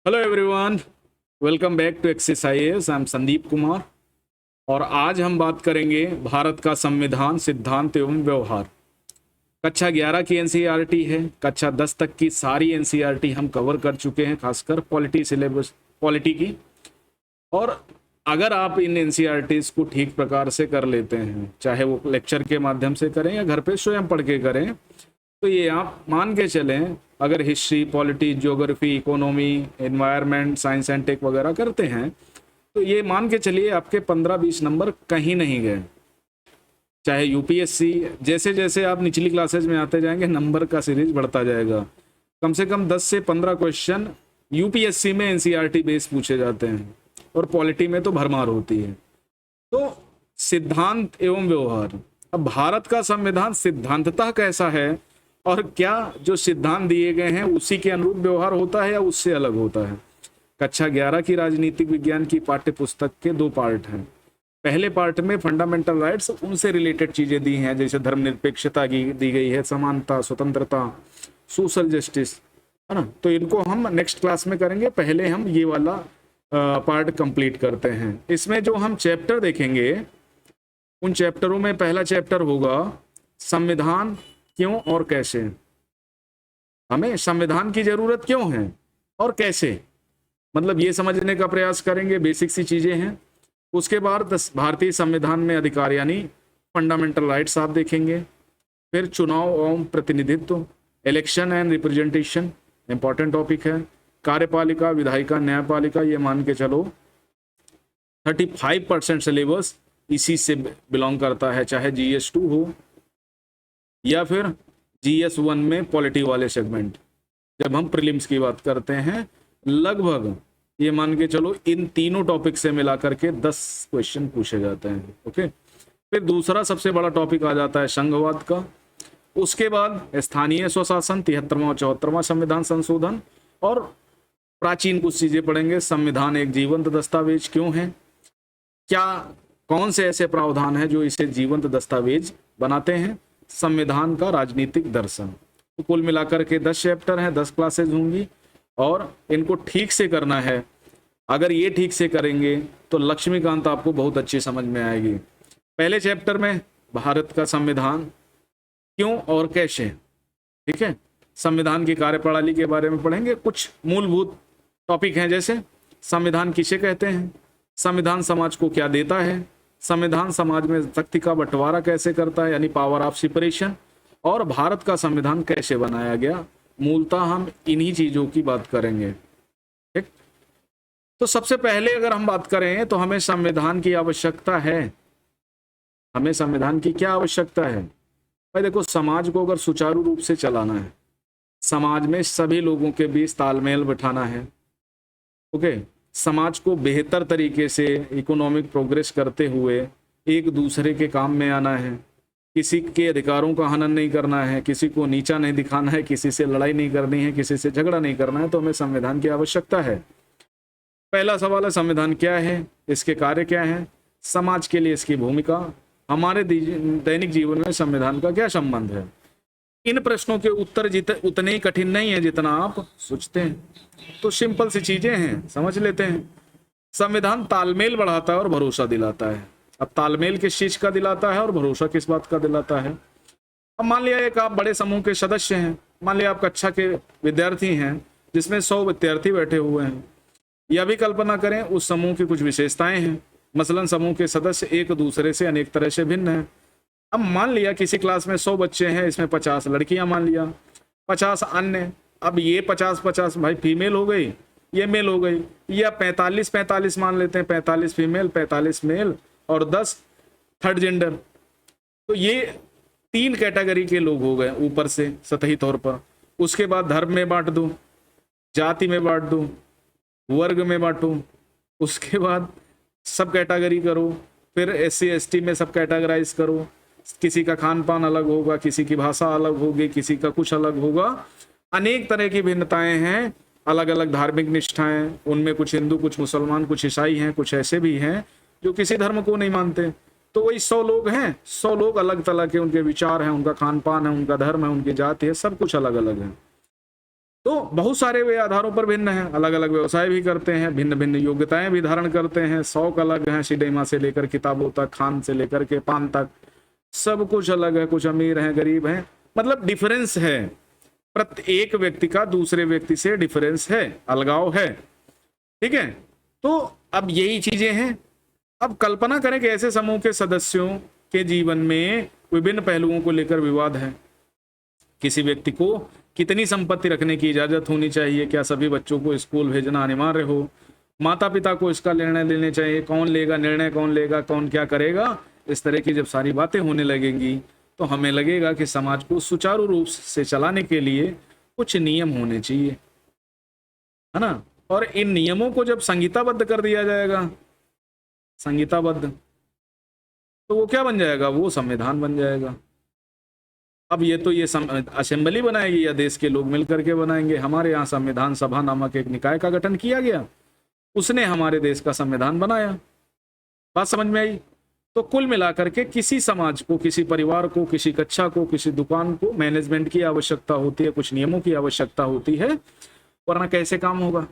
Hello everyone, welcome back to exercise. I am Sandeep Kumar और आज हम बात करेंगे भारत का संविधान, सिद्धांत एवं व्यवहार। कक्षा 11 की एनसीईआरटी है। कक्षा 10 तक की सारी एनसीईआरटी हम कवर कर चुके हैं, खासकर पॉलिटी सिलेबस, पॉलिटी की। और अगर आप इन एनसीईआरटीज को ठीक प्रकार से कर लेते हैं, चाहे वो लेक्चर के माध्यम से करें या घर पे स्वयं पढ़ के करें, तो ये आप मान के चलें, अगर history, polity, geography, economy, environment, science and tech वगैरह करते हैं, तो ये मान के चलिए आपके 15-20 नंबर कहीं नहीं गए। चाहे यूपीएससी, जैसे जैसे आप निचली क्लासेज में आते जाएंगे नंबर का सीरीज बढ़ता जाएगा। कम से कम 10 से 15 क्वेश्चन यूपीएससी में एनसीईआरटी बेस पूछे जाते हैं और पॉलिटी में तो भरमार होती है। तो सिद्धांत एवं व्यवहार, अब भारत का संविधान सिद्धांततः कैसा है और क्या जो सिद्धांत दिए गए हैं उसी के अनुरूप व्यवहार होता है या उससे अलग होता है। कक्षा 11 की राजनीतिक विज्ञान की पाठ्य पुस्तक के 2 पार्ट हैं। पहले पार्ट में फंडामेंटल राइट्स, उनसे रिलेटेड चीजें दी हैं, जैसे धर्मनिरपेक्षता की दी गई है, समानता, स्वतंत्रता, सोशल जस्टिस, है ना। तो इनको हम नेक्स्ट क्लास में करेंगे। पहले हम ये वाला पार्ट कंप्लीट करते हैं। इसमें जो हम चैप्टर देखेंगे, उन चैप्टरों में पहला चैप्टर होगा संविधान क्यों और कैसे। हमें संविधान की जरूरत क्यों है और कैसे, मतलब ये समझने का प्रयास करेंगे। बेसिक सी चीजें हैं। उसके बाद भारतीय संविधान में अधिकार यानी फंडामेंटल राइट्स आप देखेंगे। फिर चुनाव एवं प्रतिनिधित्व, election and representation, important topic है। कार्यपालिका, विधायिका, न्यायपालिका, ये मान के चलो 35% सिलेबस इसी से बिलोंग करता है, चाहे GS2 हो या फिर GS1 में पॉलिटी वाले सेगमेंट। जब हम प्रीलिम्स की बात करते हैं, लगभग ये मान के चलो इन तीनों टॉपिक से मिला करके 10 क्वेश्चन पूछे जाते हैं। ओके। फिर दूसरा सबसे बड़ा टॉपिक आ जाता है संघवाद का। उसके बाद स्थानीय स्वशासन, 73वां और 74वां संविधान संशोधन, और प्राचीन कुछ चीजें पढ़ेंगे। संविधान एक जीवंत दस्तावेज क्यों है, क्या कौन से ऐसे प्रावधान है जो इसे जीवंत दस्तावेज बनाते हैं, संविधान का राजनीतिक दर्शन। तो कुल मिलाकर के 10 चैप्टर हैं, 10 क्लासेज होंगी और इनको ठीक से करना है। अगर ये ठीक से करेंगे तो लक्ष्मीकांत आपको बहुत अच्छी समझ में आएगी। पहले चैप्टर में भारत का संविधान क्यों और कैसे, ठीक है। संविधान की कार्यप्रणाली के बारे में पढ़ेंगे। कुछ मूलभूत टॉपिक हैं, जैसे संविधान किसे कहते हैं, संविधान समाज को क्या देता है, संविधान समाज में शक्ति का बंटवारा कैसे करता है यानी पावर ऑफ सेपरेशन, और भारत का संविधान कैसे बनाया गया। मूलतः हम इन्हीं चीजों की बात करेंगे, ठीक। तो सबसे पहले अगर हम बात करें तो हमें संविधान की आवश्यकता है। हमें संविधान की क्या आवश्यकता है भाई? देखो, समाज को अगर सुचारू रूप से चलाना है, समाज में सभी लोगों के बीच तालमेल बिठाना है, ओके, समाज को बेहतर तरीके से इकोनॉमिक प्रोग्रेस करते हुए एक दूसरे के काम में आना है, किसी के अधिकारों का हनन नहीं करना है, किसी को नीचा नहीं दिखाना है, किसी से लड़ाई नहीं करनी है, किसी से झगड़ा नहीं करना है, तो हमें संविधान की आवश्यकता है। पहला सवाल है संविधान क्या है, इसके कार्य क्या है, समाज के लिए इसकी भूमिका, हमारे दैनिक जीवन में संविधान का क्या संबंध है। इन प्रश्नों के उत्तर उतने ही कठिन नहीं है जितना आप सोचते हैं। तो सिंपल सी चीजें हैं, समझ लेते हैं। संविधान तालमेल बढ़ाता है और भरोसा दिलाता है। अब तालमेल किस चीज का दिलाता है और भरोसा किस बात का दिलाता है? अब मान लिया एक आप बड़े समूह के सदस्य हैं, मान लिया आप कक्षा के विद्यार्थी हैं जिसमें 100 विद्यार्थी बैठे हुए हैं। यह भी कल्पना करें उस समूह की कुछ विशेषताएं हैं, मसलन समूह के सदस्य एक दूसरे से अनेक तरह से भिन्न है। अब मान लिया किसी क्लास में 100 बच्चे हैं, इसमें 50 लड़कियां, मान लिया 50 अन्य। अब ये 50-50 भाई फीमेल हो गई, ये मेल हो गई, या 45-45 मान लेते हैं, 45 फीमेल, 45 मेल और 10 थर्ड जेंडर। तो ये 3 कैटेगरी के लोग हो गए ऊपर से सतही तौर पर। उसके बाद धर्म में बांट दूं, जाति में बांट दूं, वर्ग में बांटूं, उसके बाद सब कैटेगरी करो, फिर SC ST में सब कैटेगराइज करो। किसी का खान पान अलग होगा, किसी की भाषा अलग होगी, किसी का कुछ अलग होगा, अनेक तरह की भिन्नताएं हैं, अलग अलग धार्मिक निष्ठाएं, उनमें कुछ हिंदू, कुछ मुसलमान, कुछ ईसाई हैं, कुछ ऐसे भी हैं जो किसी धर्म को नहीं मानते। तो वही 100 लोग हैं, 100 लोग अलग तरह के उनके विचार हैं, उनका खान पान है, उनका धर्म है, उनकी जाति है, सब कुछ अलग अलग है। तो बहुत सारे वे आधारों पर भिन्न हैं, अलग अलग व्यवसाय भी करते हैं, भिन्न भिन्न योग्यताएं भी धारण करते हैं, शौक अलग हैं, सिनेमा से लेकर किताबों तक, खान से लेकर के पान तक, सब कुछ अलग है, कुछ अमीर हैं, गरीब हैं, मतलब डिफरेंस है, प्रत्येक व्यक्ति का दूसरे व्यक्ति से डिफरेंस है, अलगाव है, ठीक है। तो अब यही चीजें हैं। अब कल्पना करें कि ऐसे समूह के सदस्यों के जीवन में विभिन्न पहलुओं को लेकर विवाद है। किसी व्यक्ति को कितनी संपत्ति रखने की इजाजत होनी चाहिए, क्या सभी बच्चों को स्कूल भेजना अनिवार्य हो, माता पिता को इसका निर्णय लेने चाहिए, कौन लेगा निर्णय, कौन लेगा, कौन क्या करेगा, इस तरह की जब सारी बातें होने लगेंगी तो हमें लगेगा कि समाज को सुचारू रूप से चलाने के लिए कुछ नियम होने चाहिए, है ना। और इन नियमों को जब संहिताबद्ध कर दिया जाएगा, संहिताबद्ध, तो वो क्या बन जाएगा, वो संविधान बन जाएगा। अब ये तो ये असेंबली बनाएगी या देश के लोग मिलकर के बनाएंगे। हमारे यहाँ संविधान सभा नामक एक निकाय का गठन किया गया, उसने हमारे देश का संविधान बनाया। बात समझ में आई। तो कुल मिलाकर के किसी समाज को, किसी परिवार को, किसी कक्षा को, किसी दुकान को मैनेजमेंट की आवश्यकता होती है, कुछ नियमों की आवश्यकता होती है, वरना कैसे काम होगा,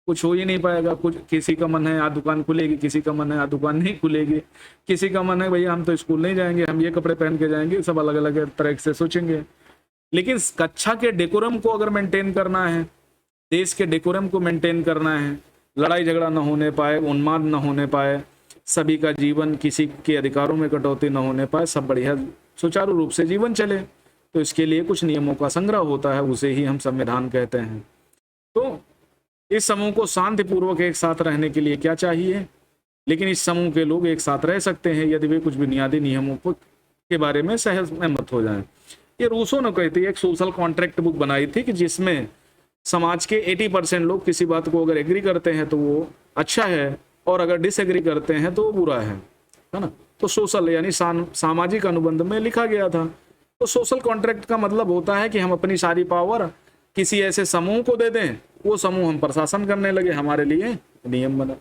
कुछ हो ही नहीं पाएगा। कुछ किसी का मन है आज दुकान खुलेगी, किसी का मन है आज दुकान नहीं खुलेगी, किसी का मन है भैया हम तो स्कूल नहीं जाएंगे, हम ये कपड़े पहन के जाएंगे, सब अलग अलग तरह से सोचेंगे। लेकिन कक्षा के डेकोरम को अगर मेंटेन करना है, देश के डेकोरम को मेंटेन करना है, लड़ाई झगड़ा न होने पाए, उन्माद न होने पाए, सभी का जीवन, किसी के अधिकारों में कटौती न होने पाए, सब बढ़िया सुचारू रूप से जीवन चले, तो इसके लिए कुछ नियमों का संग्रह होता है, उसे ही हम संविधान कहते हैं। तो इस समूह को शांतिपूर्वक एक साथ रहने के लिए क्या चाहिए, लेकिन इस समूह के लोग एक साथ रह सकते हैं यदि वे कुछ बुनियादी नियमों के बारे में सहमत हो जाएं। ये रूसो ने कहती है, एक सोशल कॉन्ट्रैक्ट बुक बनाई थी कि जिसमें समाज के 80% लोग किसी बात को अगर एग्री करते हैं तो वो अच्छा है, और अगर डिसएग्री करते हैं तो वो बुरा है ना। तो सोशल यानी सामाजिक अनुबंध में लिखा गया था। तो सोशल कॉन्ट्रैक्ट का मतलब होता है कि हम अपनी सारी पावर किसी ऐसे समूह को दे दें, वो समूह हम प्रशासन करने लगे, हमारे लिए नियम बना,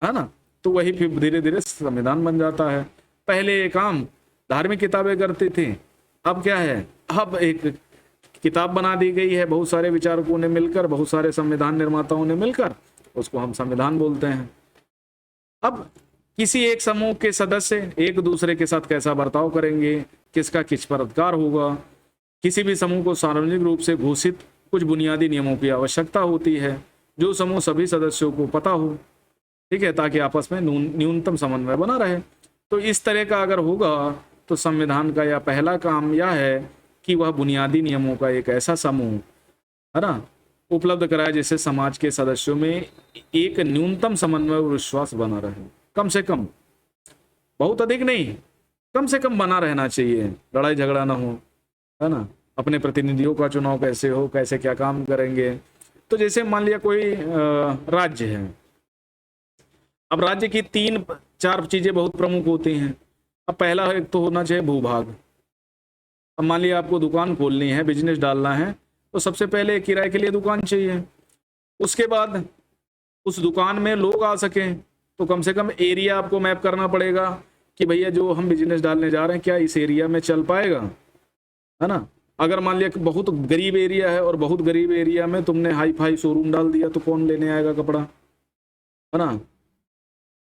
है ना। तो वही फिर धीरे धीरे संविधान बन जाता है। पहले ये काम धार्मिक किताबें करती थी, अब क्या है, अब एक किताब बना दी गई है, बहुत सारे विचारकों ने मिलकर, बहुत सारे संविधान निर्माताओं ने मिलकर, उसको हम संविधान बोलते हैं। अब किसी एक समूह के सदस्य एक दूसरे के साथ कैसा बर्ताव करेंगे, किसका किस पर अधिकार होगा, किसी भी समूह को सार्वजनिक रूप से घोषित कुछ बुनियादी नियमों की आवश्यकता होती है, जो समूह सभी सदस्यों को पता हो, ठीक है, ताकि आपस में न्यूनतम समन्वय बना रहे। तो इस तरह का अगर होगा तो संविधान का यह पहला काम यह है कि वह बुनियादी नियमों का एक ऐसा समूह, है ना, उपलब्ध कराए जिससे समाज के सदस्यों में एक न्यूनतम समन्वय और विश्वास बना रहे, कम से कम, बहुत अधिक नहीं, कम से कम बना रहना चाहिए, लड़ाई झगड़ा ना हो, है ना। अपने प्रतिनिधियों का चुनाव कैसे हो, कैसे क्या काम करेंगे। तो जैसे मान लिया कोई राज्य है, अब राज्य की 3-4 चीजें बहुत प्रमुख होती हैं। अब पहला एक तो होना चाहिए भूभाग। अब मान लिया आपको दुकान खोलनी है, बिजनेस डालना है, तो सबसे पहले किराए के लिए दुकान चाहिए। उसके बाद उस दुकान में लोग आ सकें तो कम से कम एरिया आपको मैप करना पड़ेगा कि भैया जो हम बिजनेस डालने जा रहे हैं क्या इस एरिया में चल पाएगा, है ना। अगर मान लिया कि बहुत गरीब एरिया है और बहुत गरीब एरिया में तुमने हाई फाई शोरूम डाल दिया तो कौन लेने आएगा कपड़ा, है ना।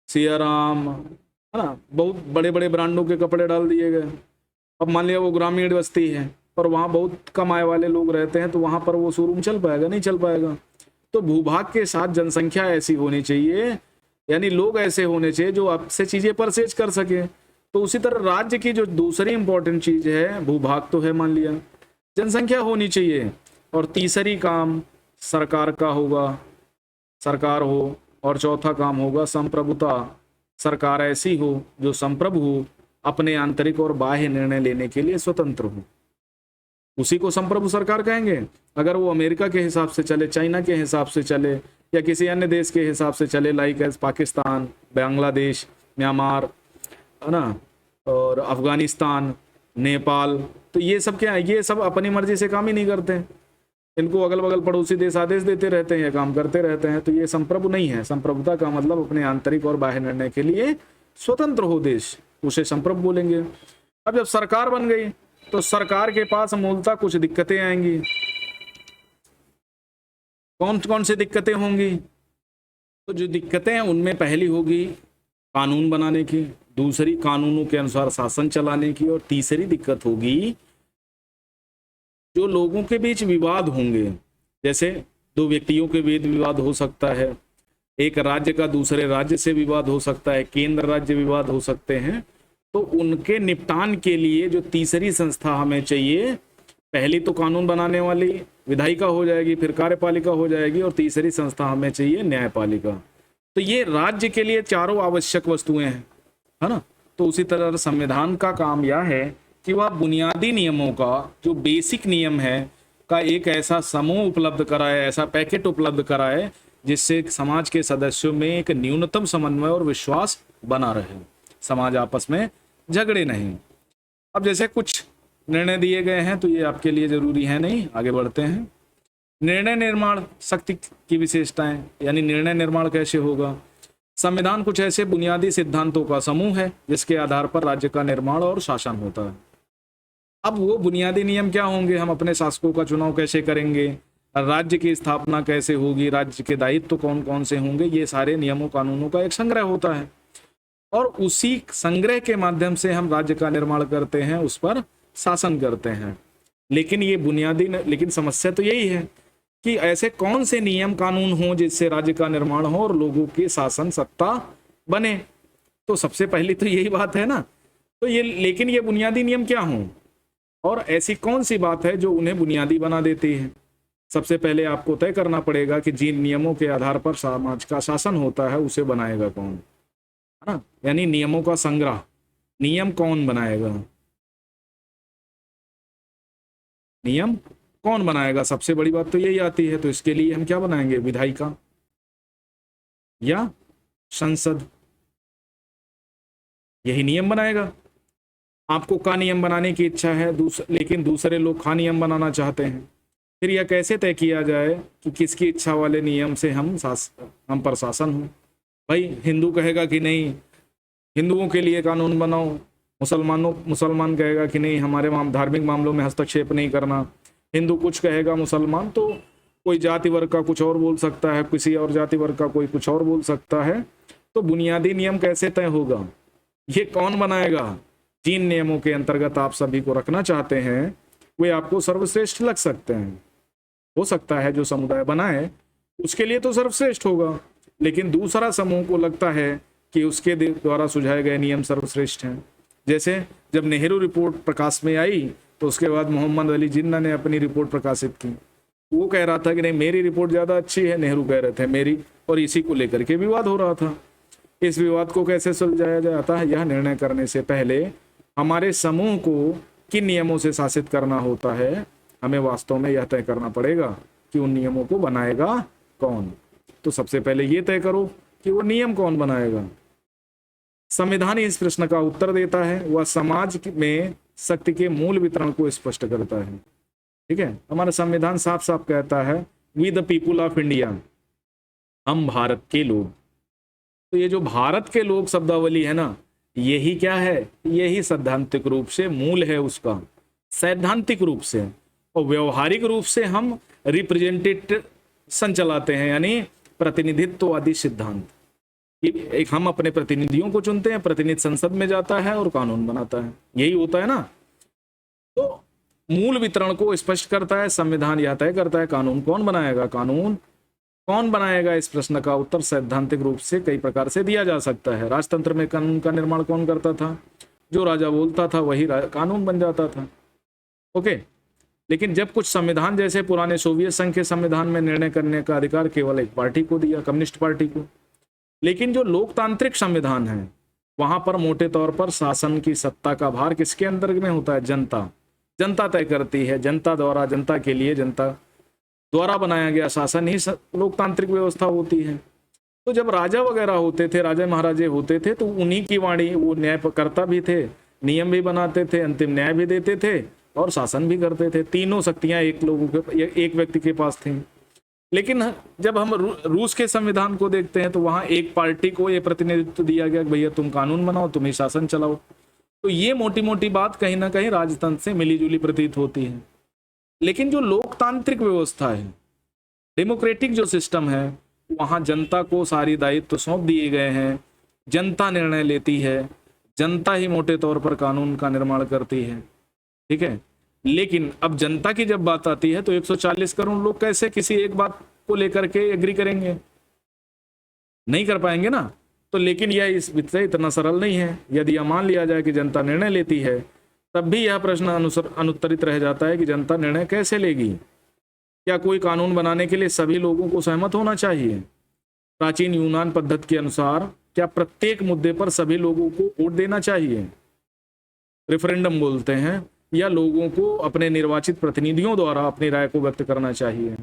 सियाराम, है ना, बहुत बड़े बड़े ब्रांडों के कपड़े डाल दिए गए। अब मान लिया वो ग्रामीण बस्ती है और वहाँ बहुत कम आय वाले लोग रहते हैं, तो वहाँ पर वो शोरूम चल पाएगा, नहीं चल पाएगा। तो भूभाग के साथ जनसंख्या ऐसी होनी चाहिए, यानी लोग ऐसे होने चाहिए जो आपसे चीजें परचेज कर सके। तो उसी तरह राज्य की जो दूसरी इंपॉर्टेंट चीज है, भूभाग तो है मान लिया, जनसंख्या होनी चाहिए। और तीसरी काम सरकार का होगा, सरकार हो। और चौथा काम होगा संप्रभुता, सरकार ऐसी हो जो संप्रभु हो, अपने आंतरिक और बाह्य निर्णय लेने के लिए स्वतंत्र हो, उसी को संप्रभु सरकार कहेंगे। अगर वो अमेरिका के हिसाब से चले, चाइना के हिसाब से चले, या किसी अन्य देश के हिसाब से चले, like as Pakistan, Bangladesh, Myanmar, है ना, और अफगानिस्तान, नेपाल, तो ये सब क्या है, ये सब अपनी मर्जी से काम ही नहीं करते, इनको अगल बगल पड़ोसी देश आदेश देते रहते हैं, काम करते रहते हैं। तो ये संप्रभु नहीं है। संप्रभुता का मतलब अपने आंतरिक और बाह्य निर्णय के लिए स्वतंत्र हो देश, उसे संप्रभु बोलेंगे। अब जब सरकार बन गई तो सरकार के पास मूलतः कुछ दिक्कतें आएंगी। कौन कौन सी दिक्कतें होंगी? तो जो दिक्कतें हैं उनमें पहली होगी कानून बनाने की, दूसरी कानूनों के अनुसार शासन चलाने की, और तीसरी दिक्कत होगी जो लोगों के बीच विवाद होंगे, जैसे दो व्यक्तियों के बीच विवाद हो सकता है, एक राज्य का दूसरे राज्य से विवाद हो सकता है, केंद्र राज्य विवाद हो सकते हैं। तो उनके निपटान के लिए जो तीसरी संस्था हमें चाहिए, पहली तो कानून बनाने वाली विधायिका हो जाएगी, फिर कार्यपालिका हो जाएगी, और तीसरी संस्था हमें चाहिए न्यायपालिका। तो ये राज्य के लिए चारों आवश्यक वस्तुएं हैं, है ना। तो उसी तरह संविधान का काम यह है कि वह बुनियादी नियमों का, जो बेसिक नियम है, का एक ऐसा समूह उपलब्ध कराए, ऐसा पैकेट उपलब्ध कराए जिससे समाज के सदस्यों में एक न्यूनतम समन्वय और विश्वास बना रहे, समाज आपस में झगड़े नहीं। अब जैसे कुछ निर्णय दिए गए हैं तो ये आपके लिए जरूरी है नहीं, आगे बढ़ते हैं। निर्णय निर्माण शक्ति की विशेषताएं, यानी निर्णय निर्माण कैसे होगा। संविधान कुछ ऐसे बुनियादी सिद्धांतों का समूह है जिसके आधार पर राज्य का निर्माण और शासन होता है। अब वो बुनियादी नियम क्या होंगे, हम अपने शासकों का चुनाव कैसे करेंगे, राज्य की स्थापना कैसे होगी, राज्य के दायित्व कौन कौन से होंगे, ये सारे नियमों कानूनों का एक संग्रह होता है, और उसी संग्रह के माध्यम से हम राज्य का निर्माण करते हैं, उस पर शासन करते हैं। लेकिन ये बुनियादी लेकिन समस्या तो यही है कि ऐसे कौन से नियम कानून हों जिससे राज्य का निर्माण हो और लोगों की शासन सत्ता बने। तो सबसे पहली तो यही बात है ना। तो लेकिन ये बुनियादी नियम क्या हों, और ऐसी कौन सी बात है जो उन्हें बुनियादी बना देती है। सबसे पहले आपको तय करना पड़ेगा कि जिन नियमों के आधार पर समाज का शासन होता है उसे बनाएगा कौन, है ना। यानी नियमों का संग्रह, नियम कौन बनाएगा, नियम कौन बनाएगा, सबसे बड़ी बात तो यही आती है। तो इसके लिए हम क्या बनाएंगे, विधायिका या संसद, यही नियम बनाएगा। आपको का नियम बनाने की इच्छा है, लेकिन दूसरे लोग खा नियम बनाना चाहते हैं, फिर यह कैसे तय किया जाए कि किसकी इच्छा वाले नियम से हम पर शासन हो। भाई हिंदू कहेगा कि नहीं हिंदुओं के लिए कानून बनाओ, मुसलमान कहेगा कि नहीं हमारे धार्मिक मामलों में हस्तक्षेप नहीं करना, हिंदू कुछ कहेगा, मुसलमान तो कोई जाति वर्ग का कुछ और बोल सकता है, किसी और जाति वर्ग का कोई कुछ और बोल सकता है। तो बुनियादी नियम कैसे तय होगा, ये कौन बनाएगा। जिन नियमों के अंतर्गत आप सभी को रखना चाहते हैं वे आपको सर्वश्रेष्ठ लग सकते हैं, हो सकता है जो समुदाय बनाए उसके लिए तो सर्वश्रेष्ठ होगा, लेकिन दूसरा समूह को लगता है कि उसके द्वारा सुझाए गए नियम सर्वश्रेष्ठ हैं। जैसे जब नेहरू रिपोर्ट प्रकाश में आई तो उसके बाद मोहम्मद अली जिन्ना ने अपनी रिपोर्ट प्रकाशित की, वो कह रहा था कि नहीं मेरी रिपोर्ट ज़्यादा अच्छी है, नेहरू कह रहे थे मेरी, और इसी को लेकर के विवाद हो रहा था। इस विवाद को कैसे सुलझाया जाता है, यह निर्णय करने से पहले हमारे समूह को किन नियमों से शासित करना होता है, हमें वास्तव में यह तय करना पड़ेगा कि उन नियमों को बनाएगा कौन। तो सबसे पहले ये तय करो कि वो नियम कौन बनाएगा। संविधान इस प्रश्न का उत्तर देता है, वह समाज में शक्ति के मूल वितरण को स्पष्ट करता है। ठीक है, हमारा संविधान साफ साफ कहता है we the people of India, हम भारत के लोग। तो ये जो भारत के लोग शब्दावली है ना, यही क्या है, यही सैद्धांतिक रूप से मूल है उसका, सैद्धांतिक रूप से। और व्यवहारिक रूप से हम रिप्रेजेंटेशन चलाते हैं, यानी प्रतिनिधित्ववादी सिद्धांत। एक हम अपने प्रतिनिधियों को चुनते हैं, प्रतिनिधि संसद में जाता है और कानून बनाता है, यही होता है ना। तो मूल वितरण को स्पष्ट करता है संविधान, यह तय करता है कानून कौन बनाएगा। कानून कौन बनाएगा, इस प्रश्न का उत्तर सैद्धांतिक रूप से कई प्रकार से दिया जा सकता है। राजतंत्र में कानून का निर्माण कौन करता था, जो राजा बोलता था वही कानून बन जाता था। ओके, लेकिन जब कुछ संविधान जैसे पुराने सोवियत संघ के संविधान में निर्णय करने का अधिकार केवल एक पार्टी को दिया, कम्युनिस्ट पार्टी को। लेकिन जो लोकतांत्रिक संविधान है वहां पर मोटे तौर पर शासन की सत्ता का भार किसके अंदर में होता है, जनता। जनता तय करती है, जनता द्वारा, जनता के लिए, जनता द्वारा बनाया गया शासन ही लोकतांत्रिक व्यवस्था होती है। तो जब राजा वगैरह होते थे, राजा महाराजे होते थे, तो उन्हीं की वाणी, वो न्यायकर्ता भी थे, नियम भी बनाते थे, अंतिम न्याय भी देते थे और शासन भी करते थे। तीनों शक्तियां एक व्यक्ति के पास थी। लेकिन जब हम रूस के संविधान को देखते हैं तो वहां एक पार्टी को ये प्रतिनिधित्व दिया गया, भैया तुम कानून बनाओ, तुम ही शासन चलाओ। तो ये मोटी मोटी बात कहीं ना कहीं राजतंत्र से मिली जुली प्रतीत होती है। लेकिन जो लोकतांत्रिक व्यवस्था है डेमोक्रेटिक जो सिस्टम है वहां जनता को सारी दायित्व सौंप दिए गए हैं, जनता निर्णय लेती है, जनता ही मोटे तौर पर कानून का निर्माण करती है, ठीक है। लेकिन अब जनता की जब बात आती है तो 140 करोड़ लोग कैसे किसी एक बात को लेकर के एग्री करेंगे, नहीं कर पाएंगे ना। तो लेकिन यह इस विषय इतना सरल नहीं है। यदि यह मान लिया जाए कि जनता निर्णय लेती है, तब भी यह प्रश्न अनुत्तरित रह जाता है कि जनता निर्णय कैसे लेगी। क्या कोई कानून बनाने के लिए सभी लोगों को सहमत होना चाहिए? प्राचीन यूनान पद्धति के अनुसार क्या प्रत्येक मुद्दे पर सभी लोगों को वोट देना चाहिए, रेफरेंडम बोलते हैं, या लोगों को अपने निर्वाचित प्रतिनिधियों द्वारा अपनी राय को व्यक्त करना चाहिए?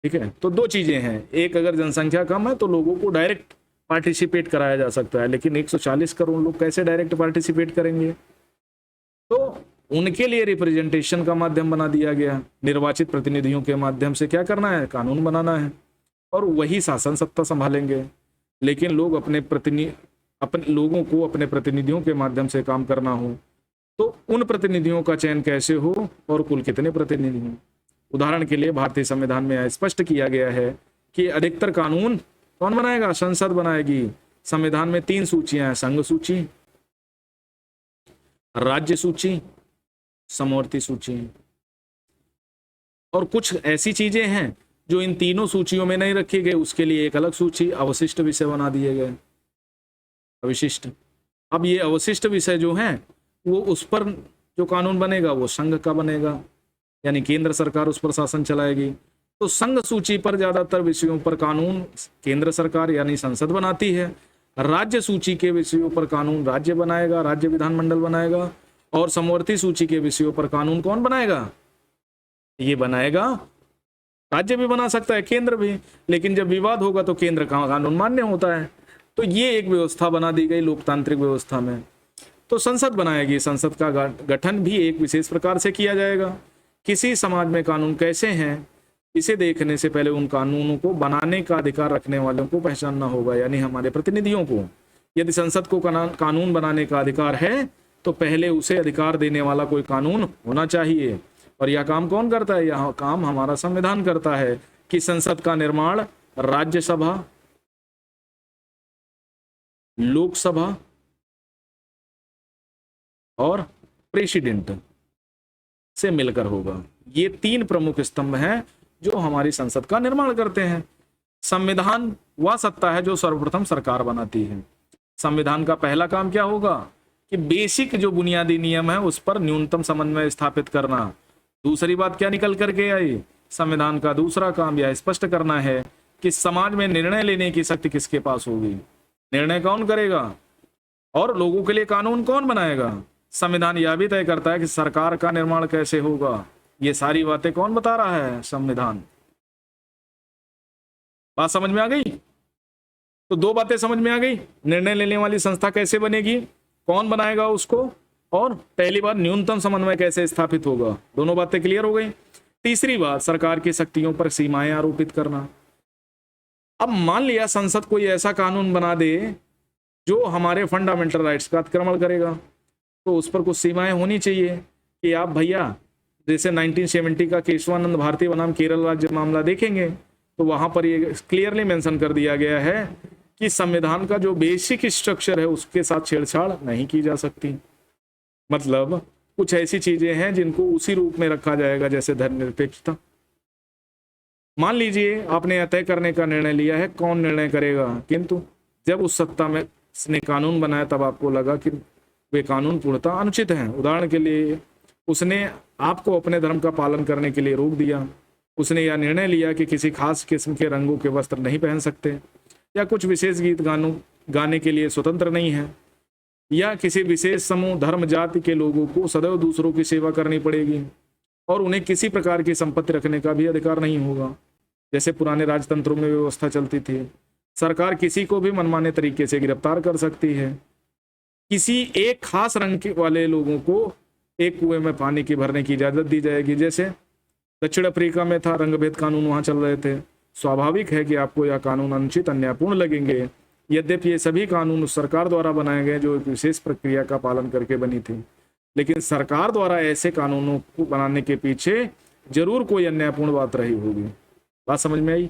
ठीक है, तो दो चीजें हैं। एक, अगर जनसंख्या कम है तो लोगों को डायरेक्ट पार्टिसिपेट कराया जा सकता है, लेकिन 140 करोड़ लोग कैसे डायरेक्ट पार्टिसिपेट करेंगे? तो उनके लिए रिप्रेजेंटेशन का माध्यम बना दिया गया। निर्वाचित प्रतिनिधियों के माध्यम से क्या करना है? कानून बनाना है, और वही शासन सत्ता संभालेंगे। लेकिन लोग अपने लोगों को अपने प्रतिनिधियों के माध्यम से काम करना हो तो उन प्रतिनिधियों का चयन कैसे हो और कुल कितने प्रतिनिधि हों? उदाहरण के लिए भारतीय संविधान में स्पष्ट किया गया है कि अधिकतर कानून कौन बनाएगा? संसद बनाएगी। संविधान में 3 सूचियां हैं, संघ सूची, राज्य सूची, समवर्ती सूची, और कुछ ऐसी चीजें हैं जो इन तीनों सूचियों में नहीं रखी गई, उसके लिए एक अलग सूची, अवशिष्ट विषय बना दिए गए। अवशिष्ट, अब ये अवशिष्ट विषय जो हैं वो उस पर जो कानून बनेगा वो संघ का बनेगा, यानी केंद्र सरकार उस पर शासन चलाएगी। तो संघ सूची पर ज्यादातर विषयों पर कानून केंद्र सरकार यानी संसद बनाती है। राज्य सूची के विषयों पर कानून राज्य बनाएगा, राज्य विधानमंडल बनाएगा, और समवर्ती सूची के विषयों पर कानून कौन बनाएगा? ये बनाएगा, राज्य भी बना सकता है, केंद्र भी, लेकिन जब विवाद होगा तो केंद्र का कानून मान्य होता है। तो ये एक व्यवस्था बना दी गई लोकतांत्रिक व्यवस्था में। तो संसद बनाएगी, संसद का गठन भी एक विशेष प्रकार से किया जाएगा। किसी समाज में कानून कैसे हैं, इसे देखने से पहले उन कानूनों को बनाने का अधिकार रखने वालों को पहचानना होगा, यानी हमारे प्रतिनिधियों को। यदि संसद को कानून बनाने का अधिकार है तो पहले उसे अधिकार देने वाला कोई कानून होना चाहिए। और यह काम कौन करता है? यह काम हमारा संविधान करता है कि संसद का निर्माण राज्यसभा, लोकसभा और प्रेसिडेंट से मिलकर होगा। ये 3 प्रमुख स्तंभ हैं जो हमारी संसद का निर्माण करते हैं। संविधान वह सत्ता है जो सर्वप्रथम सरकार बनाती है। संविधान का पहला काम क्या होगा कि बेसिक जो बुनियादी नियम है उस पर न्यूनतम समन्वय स्थापित करना। दूसरी बात क्या निकल करके आई? संविधान का दूसरा काम यह स्पष्ट करना है कि समाज में निर्णय लेने की शक्ति किसके पास होगी, निर्णय कौन करेगा, और लोगों के लिए कानून कौन बनाएगा। संविधान यह भी तय करता है कि सरकार का निर्माण कैसे होगा। ये सारी बातें कौन बता रहा है? संविधान। बात समझ में आ गई? तो 2 बातें समझ में आ गई। निर्णय लेने वाली संस्था कैसे बनेगी, कौन बनाएगा उसको, और पहली बात न्यूनतम समन्वय कैसे स्थापित होगा। दोनों बातें क्लियर हो गई। तीसरी बात, सरकार की शक्तियों पर सीमाएं आरोपित करना। अब मान लिया संसद कोई ऐसा कानून बना दे जो हमारे फंडामेंटल राइट्स का अतिक्रमण करेगा, तो उस पर कुछ सीमाएं होनी चाहिए कि आप भैया, जैसे 1970 का केशवानंद भारती बनाम केरल राज्य मामला देखेंगे तो वहां पर ये क्लियरली मेंशन कर दिया गया है कि संविधान का जो बेसिक स्ट्रक्चर है उसके साथ छेड़छाड़ नहीं की जा सकती। मतलब कुछ ऐसी चीजें हैं जिनको उसी रूप में रखा जाएगा जैसे धर्मनिरपेक्षता। मान लीजिए आपने यह तय करने का निर्णय लिया है, कौन निर्णय करेगा, किंतु जब उस सत्ता में ने कानून बनाया तब आपको लगा कि वे कानून पूर्णतः अनुचित हैं। उदाहरण के लिए उसने आपको अपने धर्म का पालन करने के लिए रोक दिया, उसने यह निर्णय लिया कि किसी खास किस्म के रंगों के वस्त्र नहीं पहन सकते, या कुछ विशेष गीत गाने के लिए स्वतंत्र नहीं है, या किसी विशेष समूह धर्म जाति के लोगों को सदैव दूसरों की सेवा करनी पड़ेगी और उन्हें किसी प्रकार की संपत्ति रखने का भी अधिकार नहीं होगा, जैसे पुराने राजतंत्रों में व्यवस्था चलती थी। सरकार किसी को भी मनमाने तरीके से गिरफ्तार कर सकती है। किसी एक खास रंग के वाले लोगों को एक कुएं में पानी की भरने की इजाजत दी जाएगी, जैसे दक्षिण अफ्रीका में था, रंगभेद कानून वहां चल रहे थे। स्वाभाविक है कि आपको यह कानून अनुचित, अन्यायपूर्ण लगेंगे, यद्यपि ये सभी कानून उस सरकार द्वारा बनाए गए जो एक विशेष प्रक्रिया का पालन करके बनी थी। लेकिन सरकार द्वारा ऐसे कानूनों को बनाने के पीछे जरूर कोई अन्यायपूर्ण बात रही होगी। बात समझ में आई?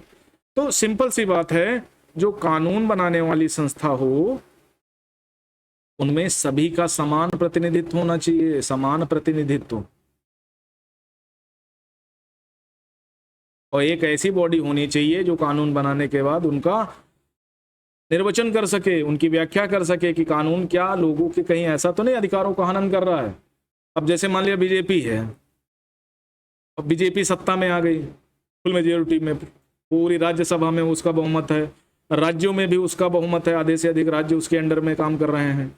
तो सिंपल सी बात है, जो कानून बनाने वाली संस्था हो उनमें सभी का समान प्रतिनिधित्व होना चाहिए, समान प्रतिनिधित्व। और एक ऐसी बॉडी होनी चाहिए जो कानून बनाने के बाद उनका निर्वचन कर सके, उनकी व्याख्या कर सके कि कानून क्या लोगों के कहीं ऐसा तो नहीं अधिकारों का हनन कर रहा है। अब जैसे मान लिया बीजेपी है, अब बीजेपी सत्ता में आ गई फुल मेजोरिटी में, पूरी राज्यसभा में उसका बहुमत है, राज्यों में भी उसका बहुमत है, आधे से अधिक राज्य उसके अंडर में काम कर रहे हैं,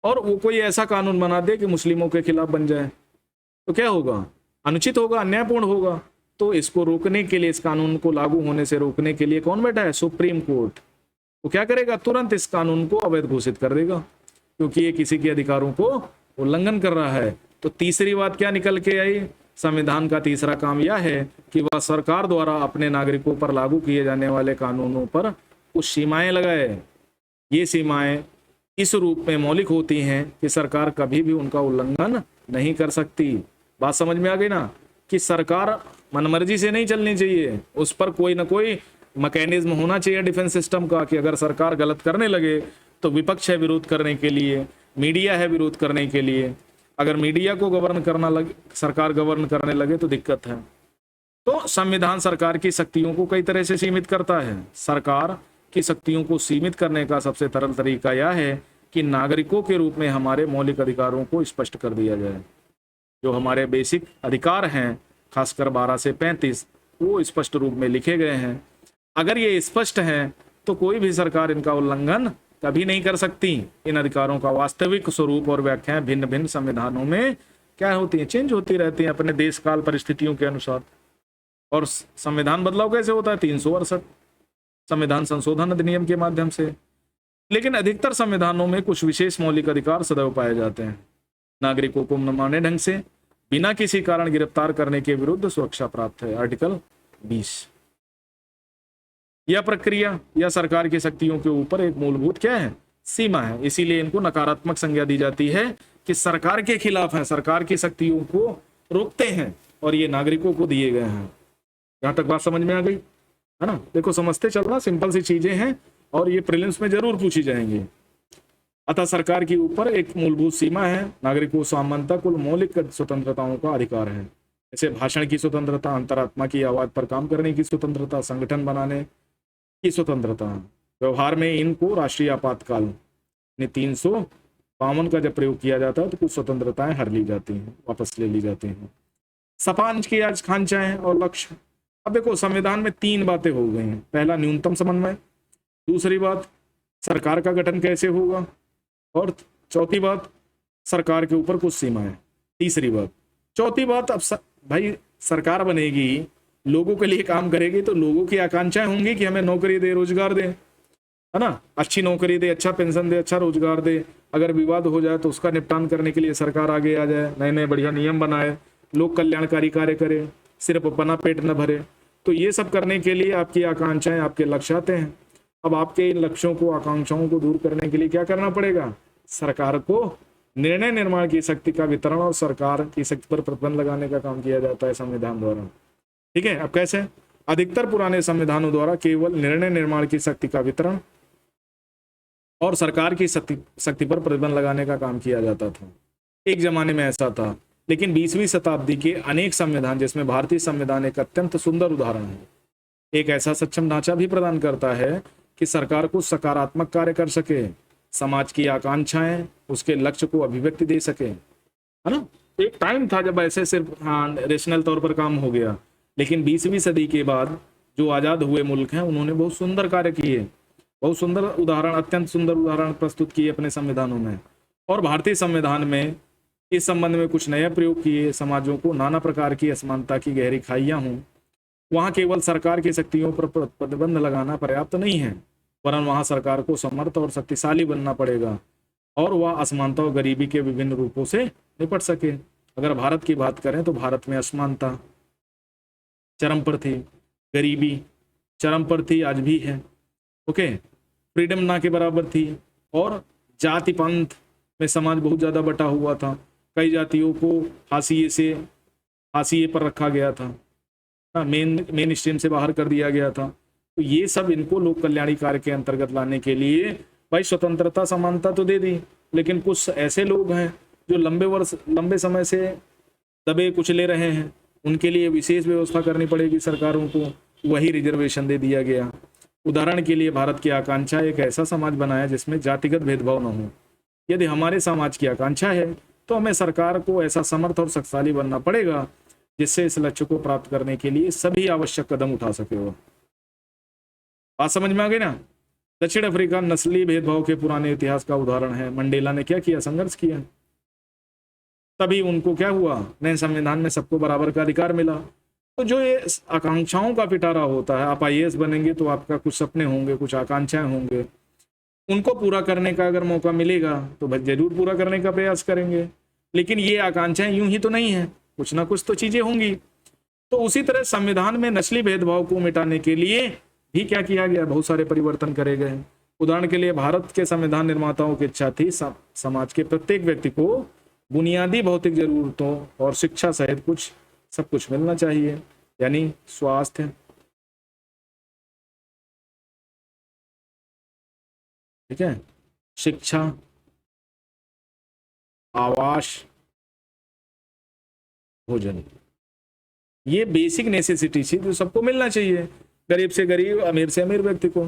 और वो कोई ऐसा कानून बना दे कि मुस्लिमों के खिलाफ बन जाए, तो क्या होगा? अनुचित होगा, अन्यायपूर्ण होगा। तो इसको रोकने के लिए, इस कानून को लागू होने से रोकने के लिए कौन बैठा है? Supreme court. वो क्या करेगा? तुरंत इस कानून को अवैध घोषित कर देगा, क्योंकि ये किसी के अधिकारों को उल्लंघन कर रहा है। तो तीसरी बात क्या निकल के आई? संविधान का तीसरा काम यह है कि वह सरकार द्वारा अपने नागरिकों पर लागू किए जाने वाले कानूनों पर कुछ सीमाएं लगाए। ये सीमाएं इस रूप में मौलिक होती हैं कि सरकार कभी भी उनका उल्लंघन नहीं कर सकती। बात समझ में आ गई ना? कि सरकार मनमर्जी से नहीं चलनी चाहिए, उस पर कोई ना कोई मैकेनिज्म होना चाहिए डिफेंस सिस्टम का, कि अगर सरकार गलत करने लगे तो विपक्ष है विरोध करने के लिए, मीडिया है विरोध करने के लिए। अगर मीडिया को गवर्न करना लगे, सरकार गवर्न करने लगे तो दिक्कत है। तो संविधान सरकार की शक्तियों को कई तरह से सीमित करता है। सरकार की शक्तियों को सीमित करने का सबसे सरल तरीका यह है कि नागरिकों के रूप में हमारे मौलिक अधिकारों को स्पष्ट कर दिया जाए। जो हमारे बेसिक अधिकार हैं, खासकर 12 से 35, वो स्पष्ट रूप में लिखे गए हैं। अगर ये स्पष्ट है तो कोई भी सरकार इनका उल्लंघन कभी नहीं कर सकती। इन अधिकारों का वास्तविक स्वरूप और व्याख्याएं भिन्न भिन्न संविधानों में क्या होती हैं? चेंज होती रहती हैं अपने देश काल परिस्थितियों के अनुसार। और संविधान बदलाव कैसे होता है? 368 संविधान संशोधन अधिनियम के माध्यम से। लेकिन अधिकतर संविधानों में कुछ विशेष मौलिक अधिकार सदैव पाए जाते हैं। नागरिकों को मनमाने ढंग से बिना किसी कारण गिरफ्तार करने के विरुद्ध सुरक्षा प्राप्त है, आर्टिकल 20। यह प्रक्रिया या सरकार की शक्तियों के ऊपर एक मूलभूत क्या है? सीमा है। इसीलिए इनको नकारात्मक संज्ञा दी जाती है कि सरकार के खिलाफ है, सरकार की शक्तियों को रोकते हैं, और ये नागरिकों को दिए गए हैं। यहां तक बात समझ में आ गई है ना? देखो समझते चलना, सिंपल सी चीजें हैं और ये प्रीलिम्स में जरूर पूछी जाएंगी। अतः सरकार के ऊपर एक मूलभूत सीमा है, नागरिकों समानता कुल मौलिक स्वतंत्रताओं का अधिकार है। जैसे भाषण की स्वतंत्रता, अंतरात्मा की आवाज पर काम करने की स्वतंत्रता, संगठन बनाने की स्वतंत्रता। व्यवहार में इनको राष्ट्रीय आपातकाल 352 का जब प्रयोग किया जाता है तो कुछ स्वतंत्रताएं हर ली जाती हैं, वापस ले ली जाती हैं। सपांच की आकांक्षाएं और लक्ष्य। अब देखो संविधान में 3 बातें हो गई हैं। पहला, न्यूनतम समन्वय। दूसरी बात, सरकार का गठन कैसे होगा। और चौथी बात, सरकार के ऊपर कुछ सीमाएं। तीसरी बात, चौथी बात, अब भाई सरकार बनेगी, लोगों के लिए काम करेगी, तो लोगों की आकांक्षाएं होंगी कि हमें नौकरी दे, रोजगार दे, है ना? अच्छी नौकरी दे, अच्छा पेंशन दे, अच्छा रोजगार दे। अगर विवाद हो जाए तो उसका निपटान करने के लिए सरकार आगे आ जाए, नए नए बढ़िया नियम बनाए, लोक कल्याणकारी कार्य करे, सिर्फ अपना पेट न भरे। तो ये सब करने के लिए आपकी आकांक्षाएं, आपके लक्ष्य आते हैं। अब आपके इन लक्ष्यों को, आकांक्षाओं को दूर करने के लिए क्या करना पड़ेगा? सरकार को निर्णय निर्माण की शक्ति का वितरण और सरकार की शक्ति पर प्रतिबंध लगाने का काम किया जाता है संविधान द्वारा। ठीक है? अब कैसे? अधिकतर पुराने संविधानों द्वारा केवल निर्णय निर्माण की शक्ति का वितरण और सरकार की शक्ति पर प्रतिबंध लगाने का काम किया जाता था। एक जमाने में ऐसा था, लेकिन 20वीं शताब्दी के अनेक संविधान, जिसमें भारतीय संविधान एक अत्यंत सुंदर उदाहरण है, एक ऐसा सक्षम ढांचा भी प्रदान करता है कि सरकार को सकारात्मक कार्य कर सके, समाज की आकांक्षाएं, उसके लक्ष्य को अभिव्यक्ति दे सके, है ना? एक टाइम था जब ऐसे सिर्फ रेशनल तौर पर काम हो गया, लेकिन 20वीं सदी के बाद जो आजाद हुए मुल्क हैं उन्होंने बहुत सुंदर कार्य किए, बहुत सुंदर उदाहरण, अत्यंत सुंदर उदाहरण प्रस्तुत किए अपने संविधानों में। और भारतीय संविधान में इस संबंध में कुछ नए प्रयोग किए। समाजों को नाना प्रकार की असमानता की गहरी खाइयां हों, वहां केवल सरकार की शक्तियों पर प्रतिबंध लगाना पर्याप्त नहीं है, वरन वहां सरकार को समर्थ और शक्तिशाली बनना पड़ेगा और वह असमानता और गरीबी के विभिन्न रूपों से निपट सके। अगर भारत की बात करें तो भारत में असमानता चरम पर थी, गरीबी चरम पर थी, आज भी है। ओके, फ्रीडम ना के बराबर थी, और जाति पंथ में समाज बहुत ज्यादा बटा हुआ था। कई जातियों को हाशिए पर रखा गया था। मेन स्ट्रीम से बाहर कर दिया गया था। तो ये सब इनको लोक कल्याणी कार्य के अंतर्गत लाने के लिए भाई स्वतंत्रता समानता तो दे दी, लेकिन कुछ ऐसे लोग हैं जो लंबे समय से दबे कुचले रहे हैं, उनके लिए विशेष व्यवस्था करनी पड़ेगी सरकारों को, वही रिजर्वेशन दे दिया गया। उदाहरण के लिए भारत की आकांक्षा एक ऐसा समाज बनाया जिसमें जातिगत भेदभाव न हो। यदि हमारे समाज की आकांक्षा है तो हमें सरकार को ऐसा समर्थ और शक्तिशाली बनना पड़ेगा जिससे इस लक्ष्य को प्राप्त करने के लिए सभी आवश्यक कदम उठा सके। वो बात समझ में आ गई ना। दक्षिण अफ्रीका नस्ली भेदभाव के पुराने इतिहास का उदाहरण है। मंडेला ने क्या किया, संघर्ष किया, तभी उनको क्या हुआ, नए संविधान में सबको बराबर का अधिकार मिला। तो जो ये आकांक्षाओं का पिटारा होता है, आप आईएएस बनेंगे तो आपका कुछ सपने होंगे, कुछ आकांक्षाएं होंगे, उनको पूरा करने का अगर मौका मिलेगा तो भाई जरूर पूरा करने का प्रयास करेंगे। लेकिन ये आकांक्षाएं यूं ही तो नहीं है, कुछ ना कुछ तो चीजें होंगी। तो उसी तरह संविधान में नस्ली भेदभाव को मिटाने के लिए भी क्या किया गया, बहुत सारे परिवर्तन करे गए। उदाहरण के लिए भारत के संविधान निर्माताओं की इच्छा थी समाज के प्रत्येक व्यक्ति को बुनियादी भौतिक जरूरतों और शिक्षा सहित सब कुछ मिलना चाहिए, यानी स्वास्थ्य, ठीक है, शिक्षा, आवास, भोजन, ये बेसिक नेसेसिटी थी जो सबको मिलना चाहिए, गरीब से गरीब, अमीर से अमीर व्यक्ति को।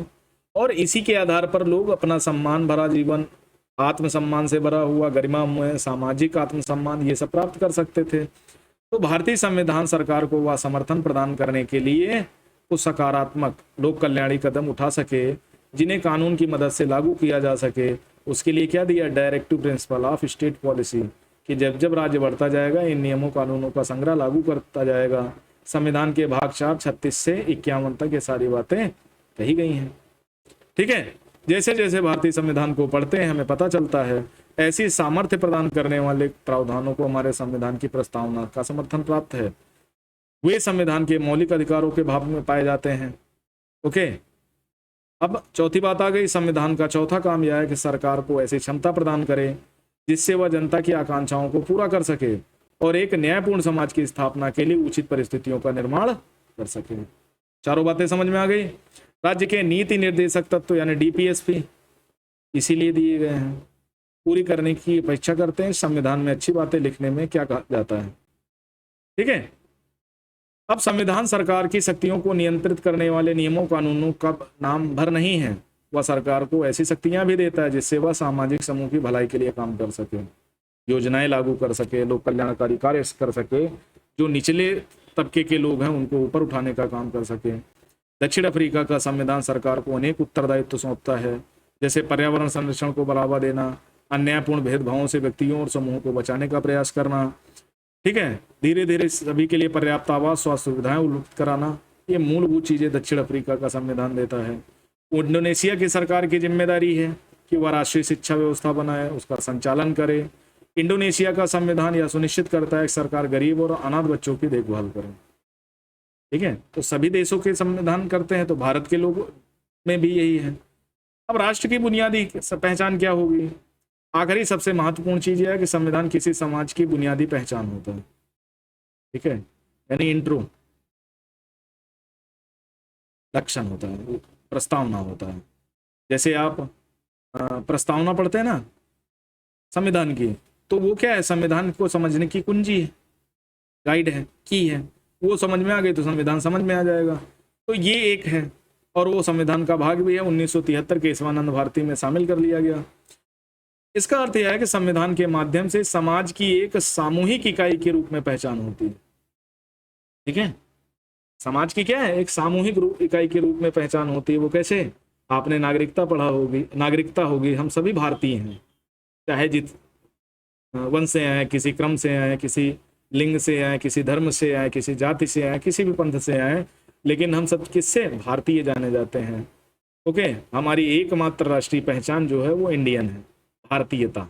और इसी के आधार पर लोग अपना सम्मान भरा जीवन, आत्मसम्मान से भरा हुआ गरिमामय सामाजिक आत्मसम्मान, ये सब प्राप्त कर सकते थे। तो भारतीय संविधान सरकार को वह समर्थन प्रदान करने के लिए कुछ सकारात्मक लोक कल्याणी कदम उठा सके जिन्हें कानून की मदद से लागू किया जा सके। उसके लिए क्या दिया, directive principle of state policy, कि जब जब राज्य बढ़ता जाएगा इन नियमों कानूनों का संग्रह लागू करता जाएगा। संविधान के भाग 4, 36 से 51 तक ये सारी बातें कही गई हैं। ठीक है, जैसे जैसे भारतीय संविधान को पढ़ते हैं हमें पता चलता है ऐसी सामर्थ्य प्रदान करने वाले प्रावधानों को हमारे संविधान की प्रस्तावना का समर्थन प्राप्त है। वे संविधान के मौलिक अधिकारों के भाग में पाए जाते हैं। ओके, अब चौथी बात आ गई। संविधान का चौथा काम यह है कि सरकार को ऐसी क्षमता प्रदान करे जिससे वह जनता की आकांक्षाओं को पूरा कर सके और एक न्यायपूर्ण समाज की स्थापना के लिए उचित परिस्थितियों का निर्माण कर सके। चारों बातें समझ में आ गई। राज्य के नीति निर्देशक तत्व यानी डीपीएसपी इसीलिए दिए गए हैं, पूरी करने की अपेक्षा करते हैं। संविधान में अच्छी बातें लिखने में क्या कहा जाता है, ठीक है। अब संविधान सरकार की शक्तियों को नियंत्रित करने वाले नियमों कानूनों का नाम भर नहीं है, वह सरकार को ऐसी शक्तियां भी देता है जिससे वह सामाजिक समूह की भलाई के लिए काम कर सके, योजनाएं लागू कर सके, लोक कल्याणकारी कार्य कर सके, जो निचले तबके के लोग हैं उनको ऊपर उठाने का काम कर सके। दक्षिण अफ्रीका का संविधान सरकार को अनेक उत्तरदायित्व सौंपता है, जैसे पर्यावरण संरक्षण को बढ़ावा देना, अन्यायपूर्ण भेदभावों से व्यक्तियों और समूहों को बचाने का प्रयास करना, ठीक है, धीरे धीरे सभी के लिए पर्याप्त आवास, स्वास्थ्य सुविधाएं उपलब्ध कराना, ये मूलभूत चीजें दक्षिण अफ्रीका का संविधान देता है। इंडोनेशिया की सरकार की जिम्मेदारी है कि वह राष्ट्रीय शिक्षा व्यवस्था बनाए, उसका संचालन करे। इंडोनेशिया का संविधान यह सुनिश्चित करता है कि सरकार गरीब और अनाथ बच्चों की देखभाल करे, ठीक है। तो सभी देशों के संविधान करते हैं, तो भारत के लोगों में भी यही है। अब राष्ट्र की बुनियादी पहचान क्या होगी? आखिरी सबसे महत्वपूर्ण चीज यह है कि संविधान किसी समाज की बुनियादी पहचान होता है, ठीक है, यानी इंट्रो लक्षण होता है, प्रस्तावना होता है। जैसे आप प्रस्तावना पढ़ते हैं ना संविधान की, तो वो क्या है, संविधान को समझने की कुंजी है, गाइड है, की है। वो समझ में आ गई तो संविधान समझ में आ जाएगा। तो ये एक है, और वो संविधान का भाग भी है। 1973 केशवानंद भारती में शामिल कर लिया गया। इसका अर्थ यह है कि संविधान के माध्यम से समाज की एक सामूहिक इकाई के रूप में पहचान होती है, ठीक है। समाज की क्या है, एक सामूहिक इकाई के रूप में पहचान होती है। वो कैसे? आपने नागरिकता पढ़ा होगी, नागरिकता होगी, हम सभी भारतीय हैं, चाहे जित वंश से आए, किसी क्रम से आए, किसी लिंग से आए, किसी धर्म से आए, किसी जाति से आए, किसी भी पंथ से आए, लेकिन हम सब किससे? भारतीय जाने जाते हैं। ओके, हमारी एकमात्र राष्ट्रीय पहचान जो है वो इंडियन है, भारतीयता,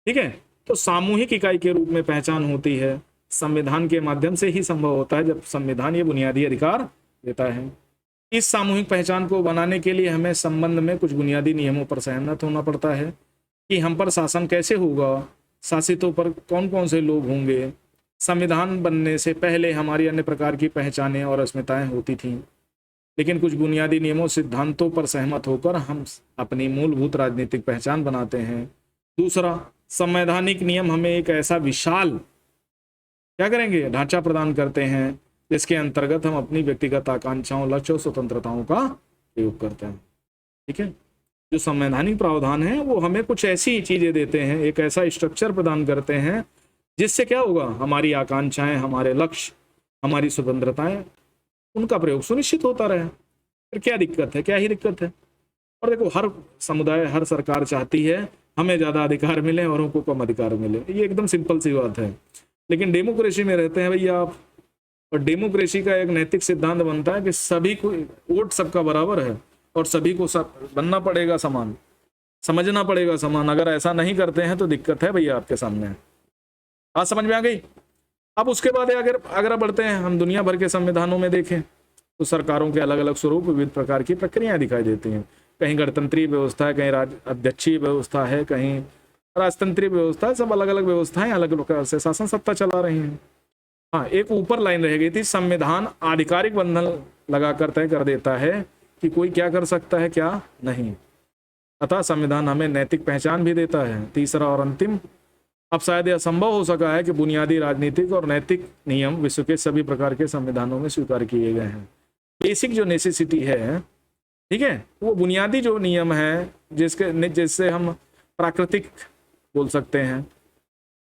ठीक है। तो सामूहिक इकाई के रूप में पहचान होती है, संविधान के माध्यम से ही संभव होता है, जब संविधान ये बुनियादी अधिकार देता है। इस सामूहिक पहचान को बनाने के लिए हमें संबंध में कुछ बुनियादी नियमों पर सहमत होना पड़ता है कि हम पर शासन कैसे होगा, शासितों पर कौन कौन से लोग होंगे, संविधान बनने से पहले हमारी अन्य प्रकार की पहचानें और अस्मिताएं होती थीं, लेकिन कुछ बुनियादी नियमों सिद्धांतों पर सहमत होकर हम अपनी मूलभूत राजनीतिक पहचान बनाते हैं। दूसरा, संवैधानिक नियम हमें एक ऐसा विशाल क्या करेंगे ढांचा प्रदान करते हैं जिसके अंतर्गत हम अपनी व्यक्तिगत आकांक्षाओं, लक्ष्य और स्वतंत्रताओं का प्रयोग करते हैं। ठीक है, जो संवैधानिक प्रावधान है वो हमें कुछ ऐसी चीजें देते हैं, एक ऐसा स्ट्रक्चर प्रदान करते हैं जिससे क्या होगा, हमारी आकांक्षाएं, हमारे लक्ष्य, हमारी स्वतंत्रताएं, उनका प्रयोग सुनिश्चित होता रहे। फिर क्या दिक्कत है, क्या ही दिक्कत है। और देखो, हर समुदाय, हर सरकार चाहती है हमें ज्यादा अधिकार मिले, औरों को कम अधिकार मिले, ये एकदम सिंपल सी बात है। लेकिन डेमोक्रेसी में रहते हैं भैया आप, और डेमोक्रेसी का एक नैतिक सिद्धांत बनता है कि सभी को वोट सबका बराबर है और सभी को सब बनना पड़ेगा समान, समझना पड़ेगा समान। अगर ऐसा नहीं करते हैं तो दिक्कत है भैया आपके सामने। आज समझ में आ गई। अब उसके बाद अगर आगे बढ़ते हैं, हम दुनिया भर के संविधानों में देखें तो सरकारों के अलग अलग स्वरूप, विविध प्रकार की प्रक्रियाएं दिखाई देती हैं। कहीं गणतंत्रीय व्यवस्था है, कहीं अध्यक्षीय व्यवस्था है, कहीं राजतंत्रीय व्यवस्था है, सब अलग अलग व्यवस्थाएं अलग प्रकार से शासन सत्ता चला रही हैं। हाँ, एक ऊपर लाइन रह गई थी, संविधान आधिकारिक बंधन लगाकर तय कर देता है कि कोई क्या कर सकता है, क्या नहीं। अतः संविधान हमें नैतिक पहचान भी देता है। तीसरा और अंतिम, अब शायद यह संभव हो सका है कि बुनियादी राजनीतिक और नैतिक नियम विश्व के सभी प्रकार के संविधानों में स्वीकार किए गए हैं। बेसिक जो नेसेसिटी है, ठीक है, वो बुनियादी जो नियम है जिससे हम प्राकृतिक बोल सकते हैं,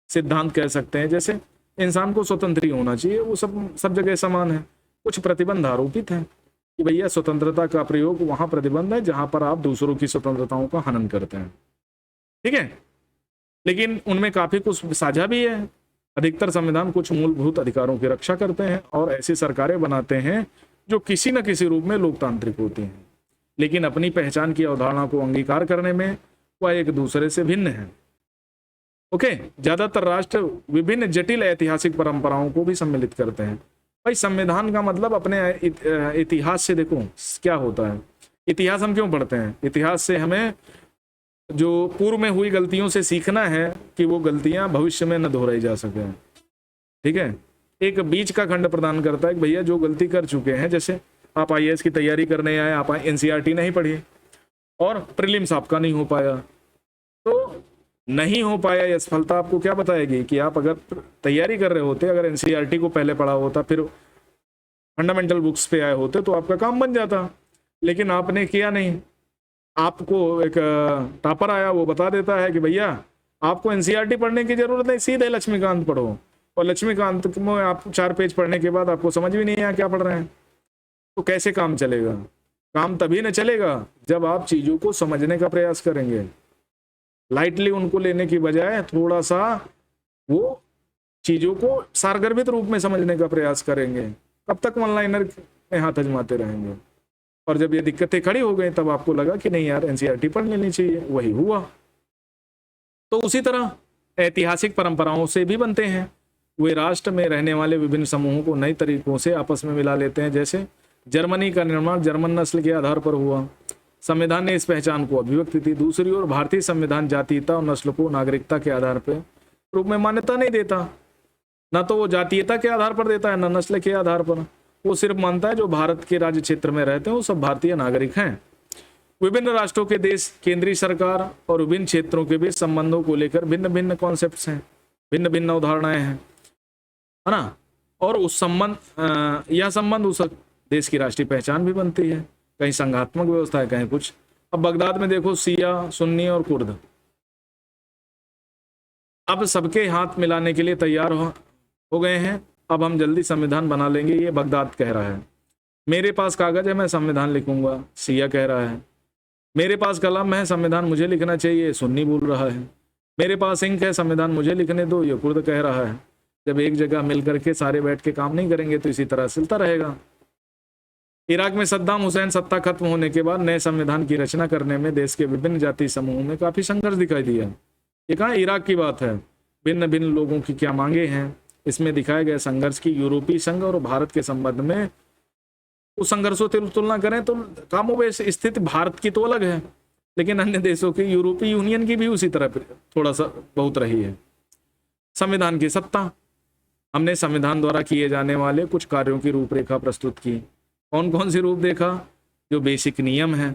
सिद्धांत कह सकते हैं, जैसे इंसान को स्वतंत्र ही होना चाहिए, वो सब जगह समान है। कुछ प्रतिबंध आरोपित हैं कि भैया स्वतंत्रता का प्रयोग वहां प्रतिबंध है जहां पर आप दूसरों की स्वतंत्रताओं का हनन करते हैं। ठीक है, लेकिन उनमें काफी कुछ साझा भी है। अधिकतर संविधान कुछ मूलभूत अधिकारों की रक्षा करते हैं और ऐसी सरकारें बनाते हैं जो किसी न किसी रूप में लोकतांत्रिक होती हैं, लेकिन अपनी पहचान की अवधारणा को अंगीकार करने में वह एक दूसरे से भिन्न है। ओके, ज्यादातर राष्ट्र विभिन्न जटिल ऐतिहासिक परंपराओं को भी सम्मिलित करते हैं। भाई संविधान का मतलब अपने इतिहास से देखो क्या होता है। इतिहास हम क्यों पढ़ते हैं? इतिहास से हमें जो पूर्व में हुई गलतियों से सीखना है कि वो गलतियां भविष्य में न दोहराई जा सके। ठीक है, एक बीच का खंड प्रदान करता है कि भैया जो गलती कर चुके हैं, जैसे आप आईएएस की तैयारी करने आए, आप एनसीईआरटी नहीं पढ़ी और प्रीलिम्स आपका नहीं हो पाया, तो नहीं हो पाया ये असफलता आपको क्या बताएगी कि आप अगर तैयारी कर रहे होते, अगर एनसीईआरटी को पहले पढ़ा होता, फिर फंडामेंटल बुक्स पे आए होते, तो आपका काम बन जाता। लेकिन आपने किया नहीं। आपको एक टॉपर आया, वो बता देता है कि भैया आपको एनसीईआरटी पढ़ने की जरूरत नहीं, सीधे लक्ष्मीकांत पढ़ो, और लक्ष्मीकांत में आप 4 पेज पढ़ने के बाद आपको समझ भी नहीं आया क्या पढ़ रहे हैं, तो कैसे काम चलेगा? काम तभी न चलेगा जब आप चीजों को समझने का प्रयास करेंगे, लाइटली उनको लेने की बजाय थोड़ा सा वो चीजों को सारगर्भित रूप में समझने का प्रयास करेंगे। कब तक वन लाइनर में हाथ आजमाते रहेंगे? और जब ये दिक्कतें खड़ी हो गई तब आपको लगा कि नहीं यार एनसीईआरटी पढ़ लेनी चाहिए, वही हुआ। तो उसी तरह ऐतिहासिक परंपराओं से भी बनते हैं। वे राष्ट्र में रहने वाले विभिन्न समूहों को नए तरीकों से आपस में मिला लेते हैं। जैसे जर्मनी का निर्माण जर्मन नस्ल के आधार पर हुआ, संविधान ने इस पहचान को अभिव्यक्ति थी। दूसरी ओर भारतीय संविधान जातीयता और नस्ल को नागरिकता के आधार पर रूप में मान्यता नहीं देता, ना तो वो जातीयता के आधार पर देता है, ना नस्ल के आधार पर। वो सिर्फ मानता है जो भारत के राज्य क्षेत्र में रहते हैं वो सब भारतीय नागरिक हैं। विभिन्न राष्ट्रों के देश, केंद्रीय सरकार और विभिन्न क्षेत्रों के बीच संबंधों को लेकर भिन्न भिन्न कॉन्सेप्ट्स हैं, भिन्न भिन्न अवधारणाएं हैं, है ना। और उस संबंध यह संबंध उस देश की राष्ट्रीय पहचान भी बनती है। कहीं संघात्मक व्यवस्था है, कहीं कुछ। अब बगदाद में देखो, शिया, सुन्नी और कुर्द अब सबके हाथ मिलाने के लिए तैयार हो गए हैं। अब हम जल्दी संविधान बना लेंगे, ये बगदाद कह रहा है। मेरे पास कागज है, मैं संविधान लिखूंगा, शिया कह रहा है। मेरे पास कलम है, संविधान मुझे लिखना चाहिए, सुन्नी बोल रहा है। मेरे पास इंक है, संविधान मुझे लिखने दो, ये कुर्द कह रहा है। जब एक जगह मिल करके सारे बैठ के काम नहीं करेंगे तो इसी तरह चलता रहेगा। इराक में सद्दाम हुसैन सत्ता खत्म होने के बाद नए संविधान की रचना करने में देश के विभिन्न जातीय समूहों में काफी संघर्ष दिखाई दिया। ये कहाँ इराक की बात है, भिन्न भिन्न लोगों की क्या मांगे हैं। इसमें दिखाए गए संघर्ष की यूरोपीय संघ और भारत के संबंध में उस संघर्षों से तुलना करें तो कामोबेश स्थिति भारत की तो अलग है, लेकिन अन्य देशों की, यूरोपीय यूनियन की भी उसी तरह थोड़ा सा बहुत रही है। संविधान की सत्ता, हमने संविधान द्वारा किए जाने वाले कुछ कार्यों की रूपरेखा प्रस्तुत की। कौन कौन सी रूपरेखा? जो बेसिक नियम है,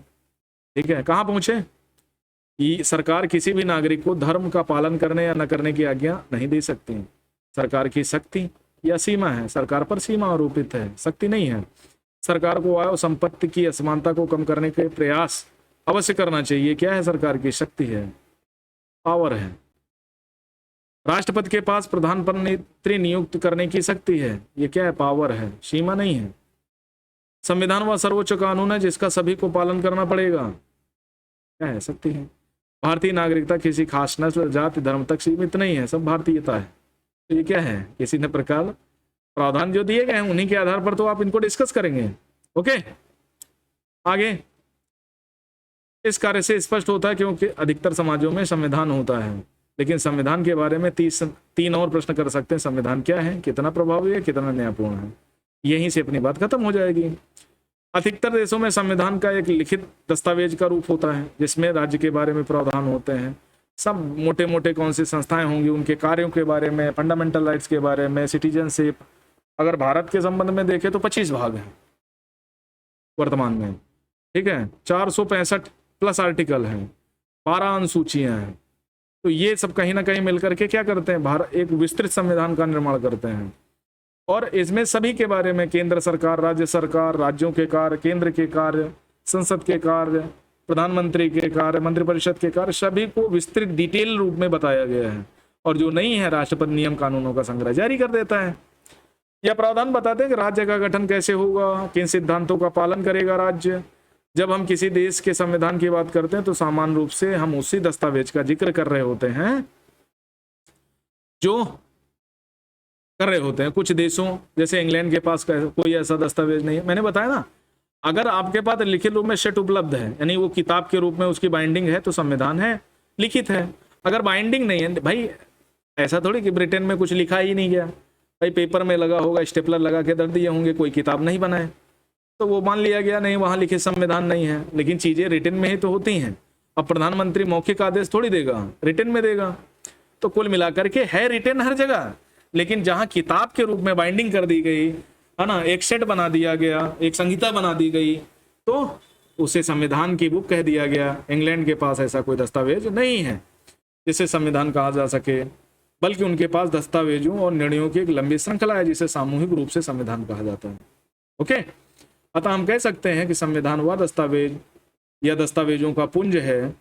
ठीक है। कहाँ पहुंचे कि सरकार किसी भी नागरिक को धर्म का पालन करने या न करने की आज्ञा नहीं दे सकती। सरकार की शक्ति या सीमा है, सरकार पर सीमा आरोपित है, शक्ति नहीं है। सरकार को आय और संपत्ति की असमानता को कम करने के प्रयास अवश्य करना चाहिए। क्या है? सरकार की शक्ति है, पावर है। राष्ट्रपति के पास प्रधानमंत्री नियुक्त करने की शक्ति है। ये क्या है? पावर है, सीमा नहीं है। संविधान वह सर्वोच्च कानून है जिसका सभी को पालन करना पड़ेगा। क्या है? शक्ति है। भारतीय नागरिकता किसी खास नस्ल, जाति, धर्म तक सीमित नहीं है, सब भारतीयता है। तो ये क्या है? किसी ने प्रकार प्रावधान जो दिए गए हैं उन्हीं के आधार पर तो आप इनको डिस्कस करेंगे। ओके, आगे। इस कार्य से स्पष्ट होता है क्योंकि अधिकतर समाजों में संविधान होता है, लेकिन संविधान के बारे में 3 और प्रश्न कर सकते हैं। संविधान क्या है, कितना प्रभावी है, कितना न्यायपूर्ण है। यहीं से अपनी बात खत्म हो जाएगी। अधिकतर देशों में संविधान का एक लिखित दस्तावेज का रूप होता है जिसमें राज्य के बारे में प्रावधान होते हैं। सब मोटे मोटे कौन सी संस्थाएं होंगी, उनके कार्यों के बारे में, फंडामेंटल राइट्स के बारे में, सिटीजनशिप। अगर भारत के संबंध में देखें तो 25 भाग हैं वर्तमान में, ठीक है। 465 प्लस आर्टिकल हैं, 12 अनुसूचियां हैं। तो ये सब कहीं ना कहीं मिलकर के क्या करते हैं? भारत एक विस्तृत संविधान का निर्माण करते हैं। और इसमें सभी के बारे में केंद्र सरकार, राज्य सरकार, राज्यों के कार्य, केंद्र के कार्य, संसद के कार्य, प्रधानमंत्री के कार्य, मंत्रिपरिषद के कार्य, सभी को विस्तृत डिटेल रूप में बताया गया है। और जो नहीं है, राष्ट्रपति नियम कानूनों का संग्रह जारी कर देता है। यह प्रावधान बताते हैं कि राज्य का गठन कैसे होगा, किन सिद्धांतों का पालन करेगा राज्य। जब हम किसी देश के संविधान की बात करते हैं तो सामान्य रूप से हम उसी दस्तावेज का जिक्र कर रहे होते हैं जो कर रहे होते हैं। कुछ देशों जैसे इंग्लैंड के पास कोई ऐसा दस्तावेज नहीं है। मैंने बताया ना, अगर आपके पास लिखित रूप में सेट उपलब्ध है, यानी वो किताब के रूप में उसकी बाइंडिंग है, तो संविधान है, लिखित है। अगर बाइंडिंग नहीं है, भाई ऐसा थोड़ी कि ब्रिटेन में कुछ लिखा ही नहीं गया, भाई पेपर में लगा होगा, स्टेपलर लगा के दर्द दिए होंगे, कोई किताब नहीं बनाए, तो वो मान लिया गया नहीं, वहां लिखित संविधान नहीं है। लेकिन चीजें रिटन में ही तो होती हैं। अब प्रधानमंत्री मौखिक आदेश थोड़ी देगा, रिटन में देगा। तो कुल मिलाकर के है रिटन हर जगह, लेकिन जहां किताब के रूप में बाइंडिंग कर दी गई है ना, एक सेट बना दिया गया, एक संहिता बना दी गई, तो उसे संविधान की बुक कह दिया गया। इंग्लैंड के पास ऐसा कोई दस्तावेज नहीं है जिसे संविधान कहा जा सके, बल्कि उनके पास दस्तावेजों और निर्णयों की एक लंबी श्रृंखला है जिसे सामूहिक रूप से संविधान कहा जाता है। ओके, अतः हम कह सकते हैं कि संविधान वह दस्तावेज या दस्तावेजों का पुंज है,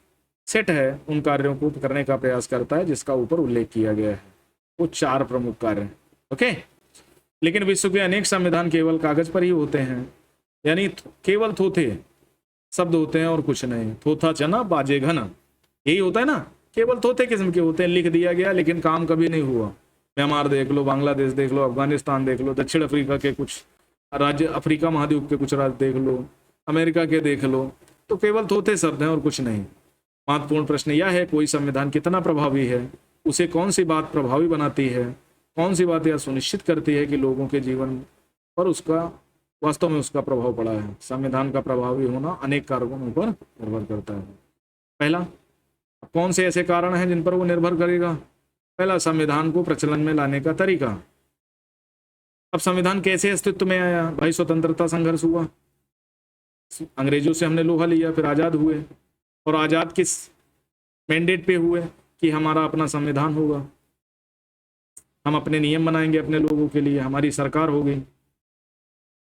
सेट है, उन कार्यों को करने का प्रयास करता है जिसका ऊपर उल्लेख किया गया है। वो 4 प्रमुख कार्य हैं। ओके, लेकिन विश्व के अनेक संविधान केवल कागज पर ही होते हैं, यानी केवल थोथे शब्द होते हैं और कुछ नहीं। थोथा चना बाजे घना, यही होता है ना, केवल थोथे किस्म के होते हैं, लिख दिया गया लेकिन काम कभी नहीं हुआ। म्यांमार देख लो, बांग्लादेश देख लो, अफगानिस्तान देख लो, दक्षिण अफ्रीका के कुछ राज्य, अफ्रीका महाद्वीप के कुछ राज्य देख लो, अमेरिका के देख लो, तो केवल थोथे शब्द हैं और कुछ नहीं। महत्वपूर्ण प्रश्न यह है, कोई संविधान कितना प्रभावी है, उसे कौन सी बात प्रभावी बनाती है, कौन सी बात यह सुनिश्चित करती है कि लोगों के जीवन पर उसका वास्तव में उसका प्रभाव पड़ा है। संविधान का प्रभावी होना अनेक कारणों पर निर्भर करता है। पहला, कौन से ऐसे कारण हैं जिन पर वो निर्भर करेगा? पहला, संविधान को प्रचलन में लाने का तरीका। अब संविधान कैसे अस्तित्व में आया? भाई स्वतंत्रता संघर्ष हुआ, अंग्रेजों से हमने लोहा लिया, फिर आजाद हुए, और आजाद किस मैंडेट पे हुए कि हमारा अपना संविधान होगा, हम अपने नियम बनाएंगे अपने लोगों के लिए, हमारी सरकार होगी,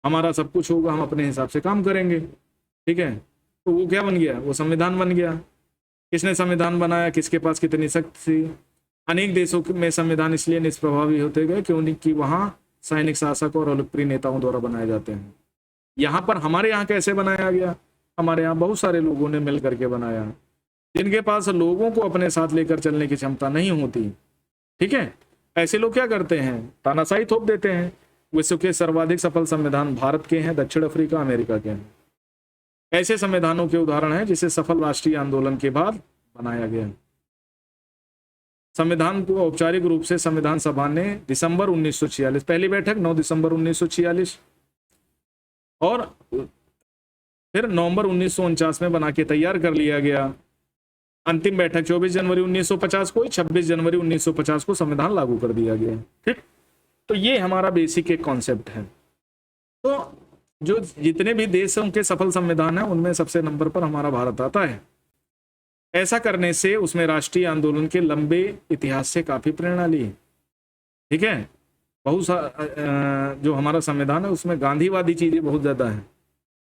हमारा सब कुछ होगा, हम अपने हिसाब से काम करेंगे। ठीक है, तो वो क्या बन गया? वो संविधान बन गया। किसने संविधान बनाया, किसके पास कितनी शक्ति थी? अनेक देशों में संविधान इसलिए निष्प्रभावी होते गए क्योंकि वहां सैनिक शासक और लोकप्रिय नेताओं द्वारा बनाए जाते हैं। यहाँ पर हमारे यहाँ कैसे बनाया गया? हमारे यहाँ बहुत सारे लोगों ने मिल करके बनाया, जिनके पास लोगों को अपने साथ लेकर चलने की क्षमता नहीं होती। ठीक है, ऐसे लोग क्या करते हैं? तानाशाही थोप देते हैं। विश्व के सर्वाधिक सफल संविधान भारत के हैं, दक्षिण अफ्रीका, अमेरिका के हैं। ऐसे संविधानों के उदाहरण हैं जिसे सफल राष्ट्रीय आंदोलन के बाद बनाया गया। संविधान को औपचारिक रूप से संविधान सभा ने दिसंबर 1946, पहली बैठक 9 दिसंबर 1946, और फिर नवंबर 1949 में बना के तैयार कर लिया गया। अंतिम बैठक 24 जनवरी 1950 को, 26 जनवरी 1950 को संविधान लागू कर दिया गया। ठीक, तो ये हमारा बेसिक एक कॉन्सेप्ट है। तो जो जितने भी देशों के सफल संविधान है उनमें सबसे नंबर पर हमारा भारत आता है। ऐसा करने से उसमें राष्ट्रीय आंदोलन के लंबे इतिहास से काफी प्रेरणा ली। ठीक है, जो हमारा संविधान है उसमें गांधीवादी चीजें बहुत ज्यादा हैं,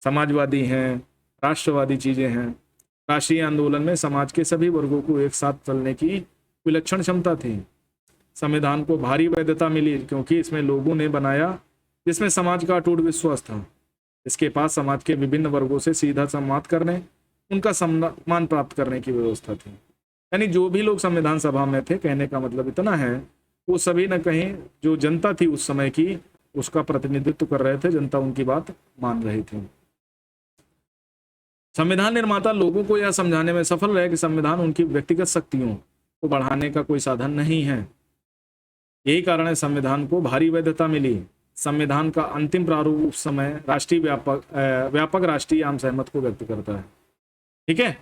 समाजवादी हैं, राष्ट्रवादी चीजें हैं। राष्ट्रीय आंदोलन में समाज के सभी वर्गों को एक साथ चलने की विलक्षण क्षमता थी। संविधान को भारी वैधता मिली क्योंकि इसमें लोगों ने बनाया जिसमें समाज का अटूट विश्वास था। इसके पास समाज के विभिन्न वर्गों से सीधा संवाद करने, उनका सम्मान प्राप्त करने की व्यवस्था थी। यानी जो भी लोग संविधान सभा में थे, कहने का मतलब इतना है, वो सभी न कहीं जो जनता थी उस समय की, उसका प्रतिनिधित्व कर रहे थे, जनता उनकी बात मान रही थी। संविधान निर्माता लोगों को यह समझाने में सफल रहे कि संविधान उनकी व्यक्तिगत शक्तियों को बढ़ाने का कोई साधन नहीं है। यही कारण है संविधान को भारी वैधता मिली। संविधान का अंतिम प्रारूप उस समय राष्ट्रीय व्यापक राष्ट्रीय आम सहमत को व्यक्त करता है। ठीक है,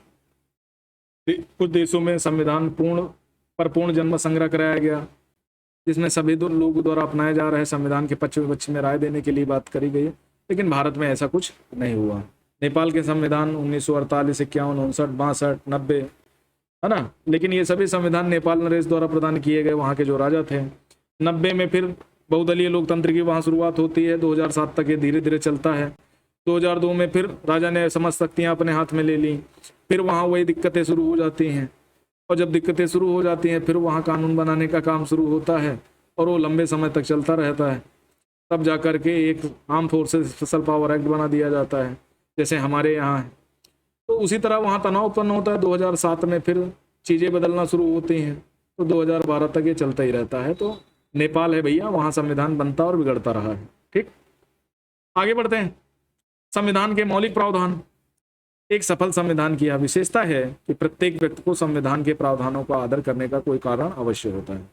कुछ देशों में संविधान पूर्ण जन्म संग्रह कराया गया, जिसमें सभी लोगों द्वारा अपनाए जा रहे संविधान के पक्ष में राय देने के लिए बात करी गई है, लेकिन भारत में ऐसा कुछ नहीं हुआ। नेपाल के संविधान 1948, 51, 59, 62, 90 है ना, लेकिन ये सभी संविधान नेपाल नरेश द्वारा प्रदान किए गए, वहाँ के जो राजा थे। 90 में फिर बहुदलीय लोकतंत्र की वहाँ शुरुआत होती है, 2007 तक ये धीरे धीरे चलता है। 2002 में फिर राजा ने समस्त शक्तियाँ अपने हाथ में ले ली, फिर वहाँ वही दिक्कतें शुरू हो जाती हैं, और जब दिक्कतें शुरू हो जाती हैं फिर वहाँ कानून बनाने का काम शुरू होता है, और वो लंबे समय तक चलता रहता है। तब जा कर के एक arm forces special power act बना दिया जाता है, जैसे हमारे यहाँ है। तो उसी तरह वहाँ तनाव उत्पन्न होता है। 2007 में फिर चीज़ें बदलना शुरू होती हैं, तो 2012 तक ये चलता ही रहता है। तो नेपाल है भैया, वहाँ संविधान बनता और बिगड़ता रहा है। ठीक, आगे बढ़ते हैं। संविधान के मौलिक प्रावधान। एक सफल संविधान की यह विशेषता है कि प्रत्येक व्यक्ति को संविधान के प्रावधानों का आदर करने का कोई कारण अवश्य होता है।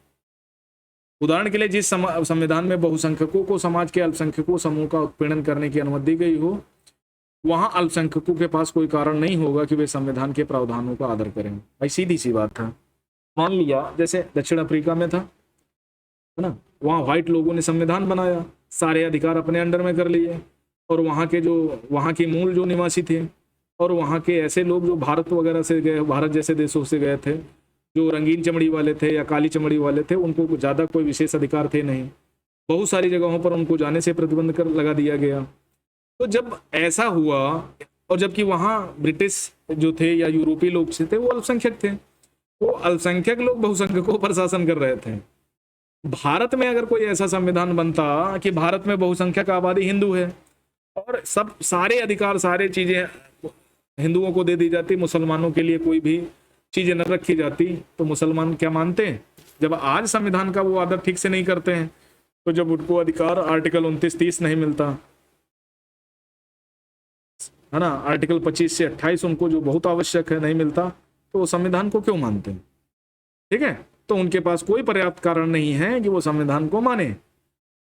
उदाहरण के लिए, जिस संविधान में बहुसंख्यकों को समाज के अल्पसंख्यकों समूह का उत्पीड़न करने की अनुमति दी गई हो, वहां अल्पसंख्यकों के पास कोई कारण नहीं होगा कि वे संविधान के प्रावधानों का आदर करें। भाई सीधी सी बात था। मान लिया जैसे दक्षिण अफ्रीका में था, है ना, वहाँ व्हाइट लोगों ने संविधान बनाया, सारे अधिकार अपने अंडर में कर लिए, और वहाँ के मूल जो निवासी थे और वहाँ के ऐसे लोग जो भारत वगैरह से गए, भारत जैसे देशों से गए थे, जो रंगीन चमड़ी वाले थे या काली चमड़ी वाले थे, उनको ज़्यादा कोई विशेष अधिकार थे नहीं। बहुत सारी जगहों पर उनको जाने से प्रतिबंध कर लगा दिया गया। तो जब ऐसा हुआ, और जबकि वहाँ ब्रिटिश जो थे या यूरोपीय लोग से थे वो अल्पसंख्यक थे, वो अल्पसंख्यक लोग बहुसंख्यकों पर शासन कर रहे थे। भारत में अगर कोई ऐसा संविधान बनता कि भारत में बहुसंख्यक आबादी हिंदू है और सब सारे अधिकार सारे चीजें हिंदुओं को दे दी जाती, मुसलमानों के लिए कोई भी चीजें न रखी जाती, तो मुसलमान क्या मानते हैं? जब आज संविधान का वो आदर ठीक से नहीं करते हैं, तो जब उनको अधिकार आर्टिकल 29-30 नहीं मिलता है ना, आर्टिकल 25 से 28 उनको जो बहुत आवश्यक है नहीं मिलता, तो वो संविधान को क्यों मानते हैं? ठीक है, तो उनके पास कोई पर्याप्त कारण नहीं है कि वो संविधान को माने।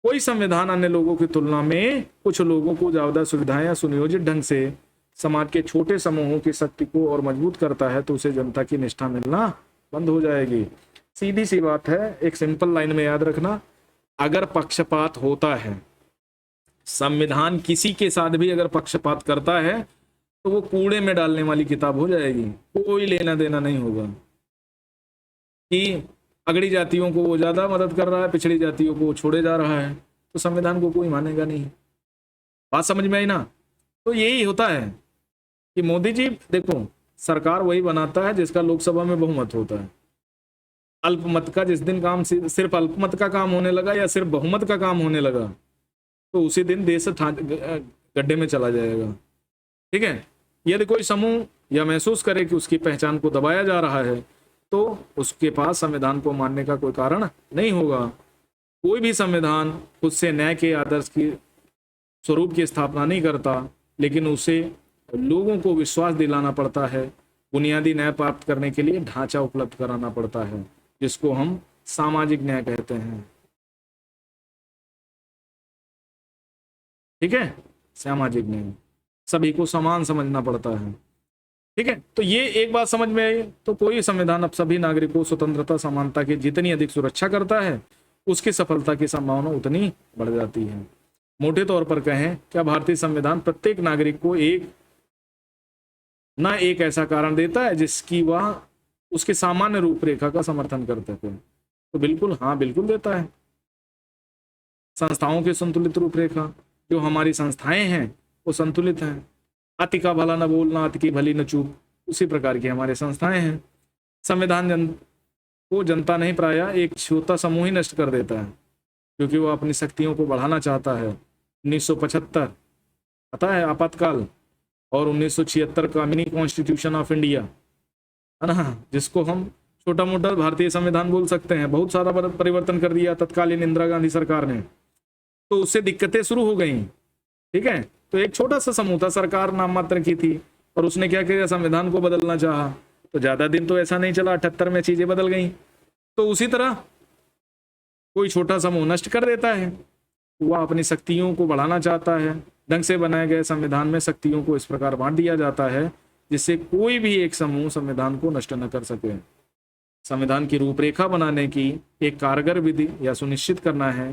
कोई संविधान अन्य लोगों की तुलना में कुछ लोगों को ज्यादा सुविधाएं या सुनियोजित ढंग से समाज के छोटे समूहों की शक्ति को और मजबूत करता है, तो उसे जनता की निष्ठा मिलना बंद हो जाएगी। सीधी सी बात है, एक सिंपल लाइन में याद रखना, अगर पक्षपात होता है, संविधान किसी के साथ भी अगर पक्षपात करता है, तो वो कूड़े में डालने वाली किताब हो जाएगी। कोई लेना देना नहीं होगा कि अगड़ी जातियों को वो ज्यादा मदद कर रहा है, पिछड़ी जातियों को वो छोड़े जा रहा है, तो संविधान को कोई मानेगा नहीं। बात समझ में आई ना? तो यही होता है कि मोदी जी देखो, सरकार वही बनाता है जिसका लोकसभा में बहुमत होता है। अल्पमत का जिस दिन काम सिर्फ अल्पमत का काम होने लगा या सिर्फ बहुमत का काम होने लगा, तो उसी दिन देश गड्ढे में चला जाएगा। ठीक है, यदि कोई समूह यह महसूस करे कि उसकी पहचान को दबाया जा रहा है, तो उसके पास संविधान को मानने का कोई कारण नहीं होगा। कोई भी संविधान खुद से न्याय के आदर्श की स्वरूप की स्थापना नहीं करता, लेकिन उसे लोगों को विश्वास दिलाना पड़ता है, बुनियादी न्याय प्राप्त करने के लिए ढांचा उपलब्ध कराना पड़ता है, जिसको हम सामाजिक न्याय कहते हैं। ठीक है, सामाजिक न्याय, सभी को समान समझना पड़ता है। ठीक है, तो ये एक बात समझ में आई। तो कोई संविधान अब सभी नागरिकों स्वतंत्रता समानता की जितनी अधिक सुरक्षा करता है, उसकी सफलता की संभावना उतनी बढ़ जाती है। मोटे तौर पर कहें, क्या भारतीय संविधान प्रत्येक नागरिक को एक ऐसा कारण देता है जिसकी वह उसके सामान्य रूपरेखा का समर्थन करते थे? तो बिल्कुल हाँ, बिल्कुल देता है। संस्थाओं की संतुलित रूपरेखा, जो हमारी संस्थाएं हैं वो संतुलित हैं। अति का भला न बोलना, अति की भली न चूक, उसी प्रकार की हमारे संस्थाएं हैं। संविधान को जनता नहीं, प्रायः एक छोटा समूह ही नष्ट कर देता है, क्योंकि वो अपनी शक्तियों को बढ़ाना चाहता है। 1975 पता है, आपातकाल, और 1976 का मिनी कॉन्स्टिट्यूशन ऑफ इंडिया, है ना, जिसको हम छोटा मोटा भारतीय संविधान बोल सकते हैं, बहुत सारा परिवर्तन कर दिया तत्कालीन इंदिरा गांधी सरकार ने। तो उससे दिक्कतें शुरू हो गई। ठीक है, तो एक छोटा सा समूह था, सरकार नाम मात्र की थी, और उसने क्या किया, संविधान को बदलना चाहा। तो ज्यादा दिन तो ऐसा नहीं चला, 78 में चीजें बदल गई। तो उसी तरह कोई छोटा समूह नष्ट कर देता है, वह अपनी शक्तियों को बढ़ाना चाहता है। ढंग से बनाए गए संविधान में शक्तियों को इस प्रकार बांट दिया जाता है जिससे कोई भी एक समूह संविधान को नष्ट न कर सके। संविधान की रूपरेखा बनाने की एक कारगर विधि या सुनिश्चित करना है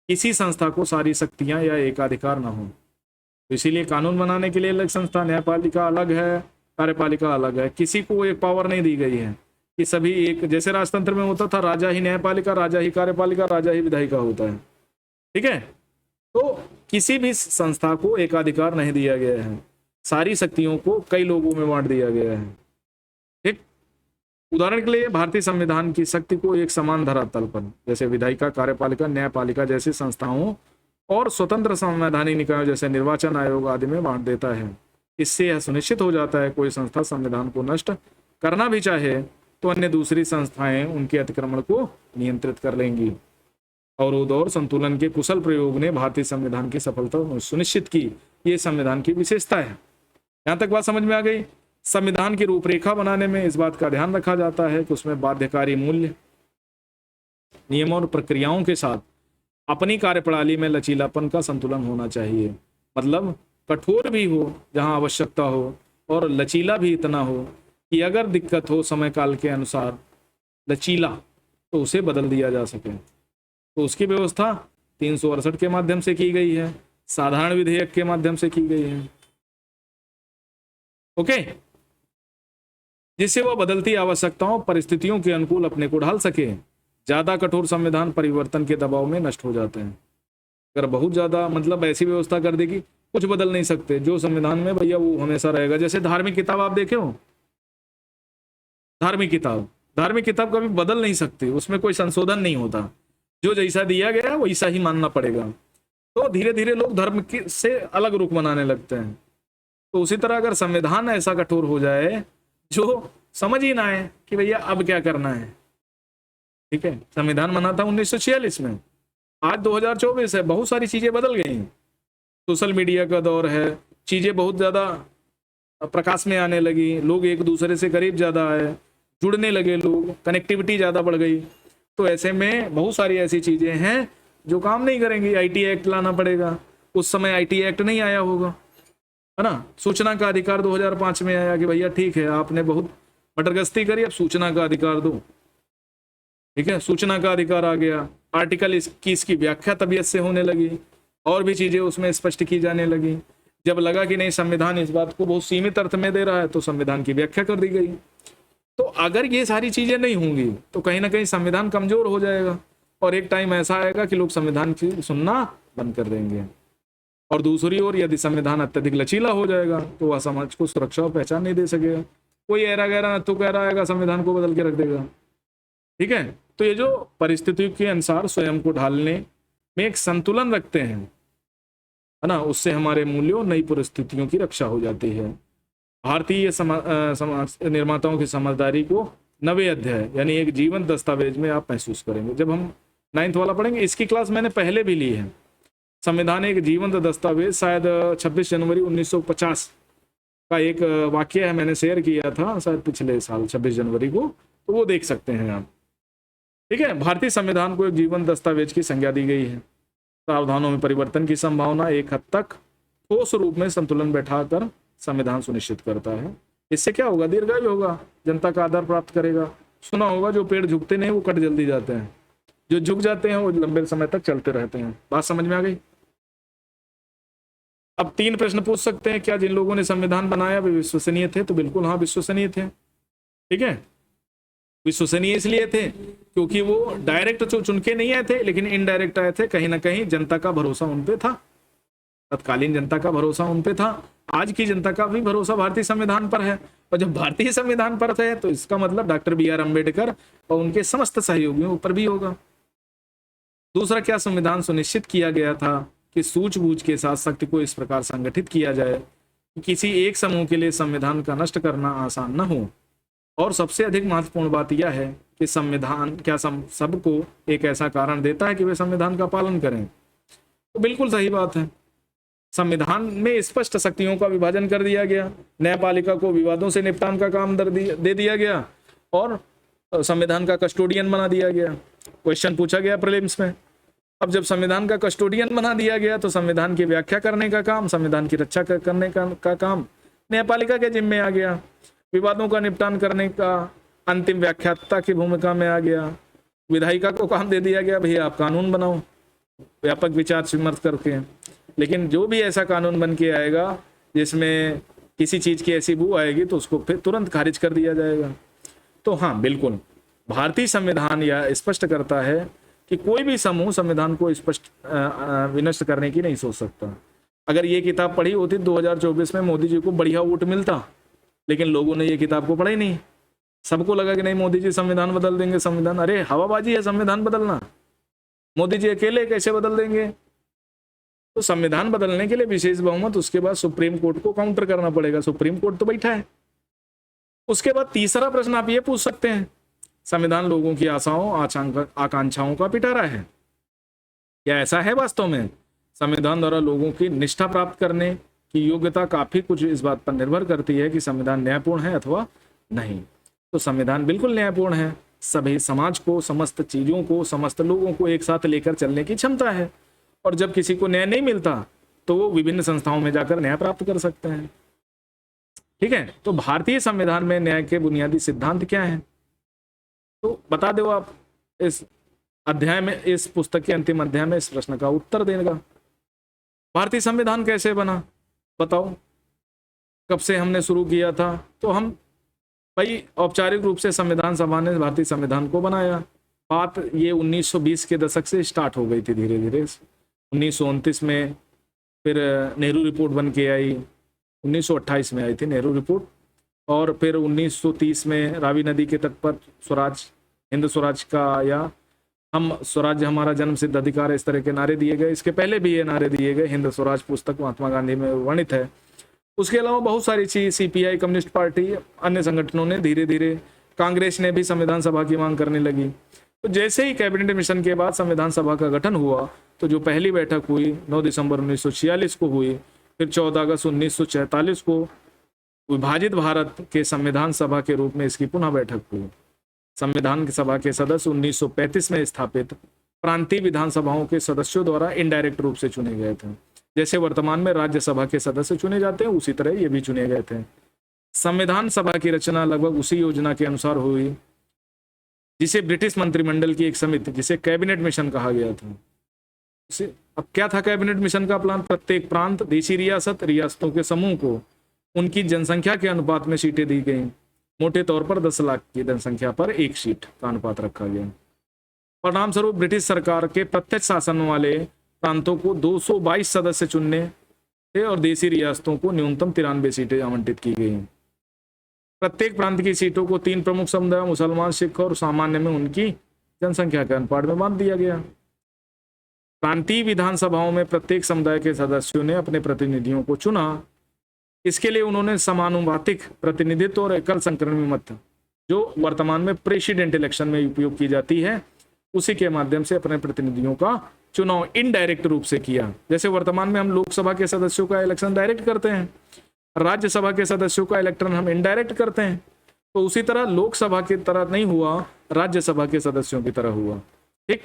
किसी संस्था को सारी शक्तियां या एकाधिकार न हो। तो इसीलिए कानून बनाने के लिए अलग संस्था, न्यायपालिका अलग है, कार्यपालिका अलग है। किसी को एक पावर नहीं दी गई है कि सभी एक, जैसे राजतंत्र में होता था, राजा ही न्यायपालिका, राजा ही कार्यपालिका, राजा ही विधायिका होता है। ठीक है, तो किसी भी संस्था को एकाधिकार नहीं दिया गया है, सारी शक्तियों को कई लोगों में बांट दिया गया है। ठीक, उदाहरण के लिए भारतीय संविधान की शक्ति को एक समान धरातल पर, जैसे विधायिका, कार्यपालिका, न्यायपालिका जैसी संस्थाओं और स्वतंत्र संवैधानिक निकायों जैसे निर्वाचन आयोग आदि में बांट देता है। इससे यह सुनिश्चित हो जाता है कोई संस्था संविधान को नष्ट करना भी चाहे तो अन्य दूसरी संस्थाएं उनके अतिक्रमण को नियंत्रित कर लेंगी। अवरोध और संतुलन के कुशल प्रयोग ने भारतीय संविधान की सफलता सुनिश्चित की। ये संविधान की विशेषता है। यहां तक बात समझ में आ गई। संविधान की रूपरेखा बनाने में इस बात का ध्यान रखा जाता है कि उसमें बाध्यकारी मूल्य, नियमों और प्रक्रियाओं के साथ अपनी कार्यप्रणाली में लचीलापन का संतुलन होना चाहिए। मतलब कठोर भी हो जहां आवश्यकता हो, और लचीला भी इतना हो कि अगर दिक्कत हो समय काल के अनुसार लचीला, तो उसे बदल दिया जा सके। तो उसकी व्यवस्था 368 के माध्यम से की गई है, साधारण विधेयक के माध्यम से की गई है। ओके, जिससे वह बदलती आवश्यकताओं, परिस्थितियों के अनुकूल अपने को ढाल सके। ज्यादा कठोर संविधान परिवर्तन के दबाव में नष्ट हो जाते हैं। अगर बहुत ज्यादा मतलब ऐसी व्यवस्था कर देगी, कुछ बदल नहीं सकते, जो संविधान में भैया वो हमेशा रहेगा। जैसे धार्मिक किताब आप देखे हो, धार्मिक किताब कभी बदल नहीं सकती, उसमें कोई संशोधन नहीं होता, जो जैसा दिया गया वैसा ही मानना पड़ेगा। तो धीरे धीरे लोग धर्म से अलग रुख बनाने लगते हैं। तो उसी तरह अगर संविधान ऐसा कठोर हो जाए जो समझ ही ना आए कि भैया अब क्या करना है। ठीक है, संविधान बना था 1946 में, आज 2024 है, बहुत सारी चीजें बदल गई हैं। सोशल मीडिया का दौर है, चीजें बहुत ज्यादा प्रकाश में आने लगी, लोग एक दूसरे से करीब ज्यादा आए, जुड़ने लगे लोग, कनेक्टिविटी ज्यादा बढ़ गई। तो ऐसे में बहुत सारी ऐसी चीजें हैं जो काम नहीं करेंगी। आईटी एक्ट लाना पड़ेगा, उस समय आईटी एक्ट नहीं आया होगा, है ना। सूचना का अधिकार 2005 में आया कि भैया ठीक है, आपने बहुत मटरगश्ती करी, अब सूचना का अधिकार दो। ठीक है, सूचना का अधिकार आ गया। आर्टिकल 21 की व्याख्या तबीयत से होने लगी, और भी चीजें उसमें स्पष्ट की जाने लगी। जब लगा कि नहीं, संविधान इस बात को बहुत सीमित अर्थ में दे रहा है, तो संविधान की व्याख्या कर दी गई। तो अगर ये सारी चीजें नहीं होंगी तो कहीं ना कहीं संविधान कमजोर हो जाएगा, और एक टाइम ऐसा आएगा कि लोग संविधान की सुनना बंद कर देंगे। और दूसरी ओर यदि संविधान अत्यधिक लचीला हो जाएगा तो वह समाज को सुरक्षा और पहचान नहीं दे सकेगा। कोई ऐरा गहरा न तो कह रहा है संविधान को बदल के रख देगा। ठीक है, तो ये जो परिस्थितियों के अनुसार स्वयं को ढालने में एक संतुलन रखते हैं, है ना, उससे हमारे मूल्यों, नई परिस्थितियों की रक्षा हो जाती है। भारतीय समाज निर्माताओं की समझदारी को 90 अध्याय यानी एक जीवन दस्तावेज में आप महसूस करेंगे। जब हम 9th वाला पढ़ेंगे, इसकी क्लास मैंने पहले भी ली है। संविधान एक जीवंत दस्तावेज, शायद 26 जनवरी 1950 का एक वाक्य है, मैंने शेयर किया था शायद पिछले साल 26 जनवरी को, तो वो देख सकते हैं आप। ठीक है, भारतीय संविधान को एक जीवंत दस्तावेज की संज्ञा दी गई है। प्रावधानों में परिवर्तन की संभावना एक हद तक ठोस रूप में संतुलन बैठाकर संविधान सुनिश्चित करता है। इससे क्या होगा, दीर्घायु होगा, जनता का आदर प्राप्त करेगा। सुना होगा जो पेड़ झुकते नहीं वो कट जल्दी जाते हैं। जो झुक जाते हैं वो लंबे समय तक चलते रहते हैं। बात समझ में आ गई? अब 3 प्रश्न पूछ सकते हैं, क्या जिन लोगों ने संविधान बनाया वे विश्वसनीय थे? तो बिल्कुल हाँ, विश्वसनीय थे। ठीक है, विश्वसनीय इसलिए थे क्योंकि वो डायरेक्ट चुन के नहीं आए थे, लेकिन इनडायरेक्ट आए थे। कहीं ना कहीं जनता का भरोसा उन पे था, तत्कालीन जनता का भरोसा उन पे था। आज की जनता का भी भरोसा भारतीय संविधान पर है, और जब भारतीय संविधान पर है तो इसका मतलब डॉक्टर BR अम्बेडकर और उनके समस्त सहयोगियों पर भी होगा। दूसरा, क्या संविधान सुनिश्चित किया गया था कि सूझबूझ के साथ शक्ति को इस प्रकार संगठित किया जाए कि किसी एक समूह के लिए संविधान का नष्ट करना आसान न हो? और सबसे अधिक महत्वपूर्ण बात यह है कि संविधान क्या सबको एक ऐसा कारण देता है कि वे संविधान का पालन करें? तो बिल्कुल सही बात है। संविधान में स्पष्ट शक्तियों का विभाजन कर दिया गया, न्यायपालिका को विवादों से निपटान का काम दे दिया गया, और संविधान का कस्टोडियन बना दिया गया। क्वेश्चन पूछा गया प्रीलिम्स में। अब जब संविधान का कस्टोडियन बना दिया गया तो संविधान की व्याख्या करने का काम, संविधान की रक्षा करने का काम न्यायपालिका के जिम्मे आ गया। विवादों का निपटान करने का अंतिम व्याख्याता की भूमिका में आ गया। विधायिका को काम दे दिया गया, भैया आप कानून बनाओ व्यापक विचार विमर्श करके। लेकिन जो भी ऐसा कानून बन के आएगा जिसमें किसी चीज की ऐसी बू आएगी तो उसको फिर तुरंत खारिज कर दिया जाएगा। तो हाँ, बिल्कुल भारतीय संविधान यह स्पष्ट करता है कि कोई भी समूह संविधान को स्पष्ट विनष्ट करने की नहीं सोच सकता। अगर ये किताब पढ़ी होती 2024 में मोदी जी को बढ़िया वोट मिलता, लेकिन लोगों ने ये किताब को पढ़ा ही नहीं। सबको लगा कि नहीं मोदी जी संविधान बदल देंगे। संविधान, अरे हवाबाजी है संविधान बदलना, मोदी जी अकेले कैसे बदल देंगे? तो संविधान बदलने के लिए विशेष बहुमत, उसके बाद सुप्रीम कोर्ट को काउंटर करना पड़ेगा। सुप्रीम कोर्ट तो बैठा है। उसके बाद तीसरा प्रश्न आप ये पूछ सकते हैं, संविधान लोगों की आशाओं आकांक्षाओं का पिटारा है? क्या ऐसा है वास्तव में? संविधान द्वारा लोगों की निष्ठा प्राप्त करने की योग्यता काफी कुछ इस बात पर निर्भर करती है कि संविधान न्यायपूर्ण है अथवा नहीं। तो संविधान बिल्कुल न्यायपूर्ण है। सभी समाज को, समस्त चीजों को, समस्त लोगों को एक साथ लेकर चलने की क्षमता है, और जब किसी को न्याय नहीं मिलता तो वो विभिन्न संस्थाओं में जाकर न्याय प्राप्त कर सकते हैं। ठीक है, तो भारतीय संविधान में न्याय के बुनियादी सिद्धांत क्या हैं? तो बता दो आप। इस अध्याय में, इस पुस्तक के अंतिम अध्याय में इस प्रश्न का उत्तर देगा। भारतीय संविधान कैसे बना बताओ, कब से हमने शुरू किया था? तो हम भाई औपचारिक रूप से संविधान सभा ने भारतीय संविधान को बनाया। बात ये 1920 के दशक से स्टार्ट हो गई थी धीरे धीरे। 1929 में फिर नेहरू रिपोर्ट बन के आई, 1928 में आई थी नेहरू रिपोर्ट, और फिर 1930 में रावी नदी के तट पर स्वराज, हिंद स्वराज का, या हम स्वराज्य हमारा जन्म सिद्ध अधिकार, इस तरह के नारे दिए गए। इसके पहले भी ये नारे दिए गए, हिंद स्वराज पुस्तक महात्मा गांधी में वर्णित है। उसके अलावा बहुत सारी चीज, CPI, कम्युनिस्ट पार्टी, अन्य संगठनों ने धीरे धीरे, कांग्रेस ने भी संविधान सभा की मांग करने लगी। तो जैसे ही कैबिनेट मिशन के बाद संविधान सभा का गठन हुआ, तो जो पहली बैठक हुई 9 दिसंबर 1946 को हुई, फिर 14 अगस्त 1946 को विभाजित भारत के संविधान सभा के रूप में इसकी पुनः बैठक हुई। संविधान सभा के सदस्य 1935 में स्थापित प्रांतीय विधानसभाओं के सदस्यों द्वारा इनडायरेक्ट रूप से चुने गए थे। जैसे वर्तमान में राज्यसभा के सदस्य चुने जाते हैं, उसी तरह ये भी चुने गए थे। संविधान सभा की रचना लगभग उसी योजना के अनुसार हुई जिसे ब्रिटिश मंत्रिमंडल की एक समिति, जिसे कैबिनेट मिशन कहा गया था। अब क्या था कैबिनेट मिशन का प्लान? प्रत्येक प्रांत, देशी रियासत, रियासतों के समूह को उनकी जनसंख्या के अनुपात में सीटें दी गई। मोटे तौर पर 10 लाख की जनसंख्या पर 1 सीट का अनुपात रखा गया। परिणाम स्वरूप ब्रिटिश सरकार के प्रत्यक्ष शासन वाले प्रांतों को 222 सदस्य चुनने थे और देशी रियासतों को न्यूनतम 93 सीटें आवंटित की गई। प्रत्येक प्रांत की सीटों को 3 प्रमुख समुदाय, मुसलमान, सिख और सामान्य में उनकी जनसंख्या के अनुपात में बांट दिया गया। प्रांतीय विधानसभाओं में प्रत्येक समुदाय के सदस्यों ने अपने प्रतिनिधियों को चुना। इसके लिए उन्होंने समानुपातिक प्रतिनिधित्व और एकल संक्रमण मत, जो वर्तमान में प्रेसिडेंट इलेक्शन में उपयोग की जाती है, उसी के माध्यम से अपने प्रतिनिधियों का चुनाव इनडायरेक्ट रूप से किया। जैसे वर्तमान में हम लोकसभा के सदस्यों का इलेक्शन डायरेक्ट करते हैं, राज्यसभा के सदस्यों का इलेक्शन हम इनडायरेक्ट करते हैं, तो उसी तरह लोकसभा की तरह नहीं हुआ, राज्यसभा के सदस्यों की तरह हुआ। ठीक,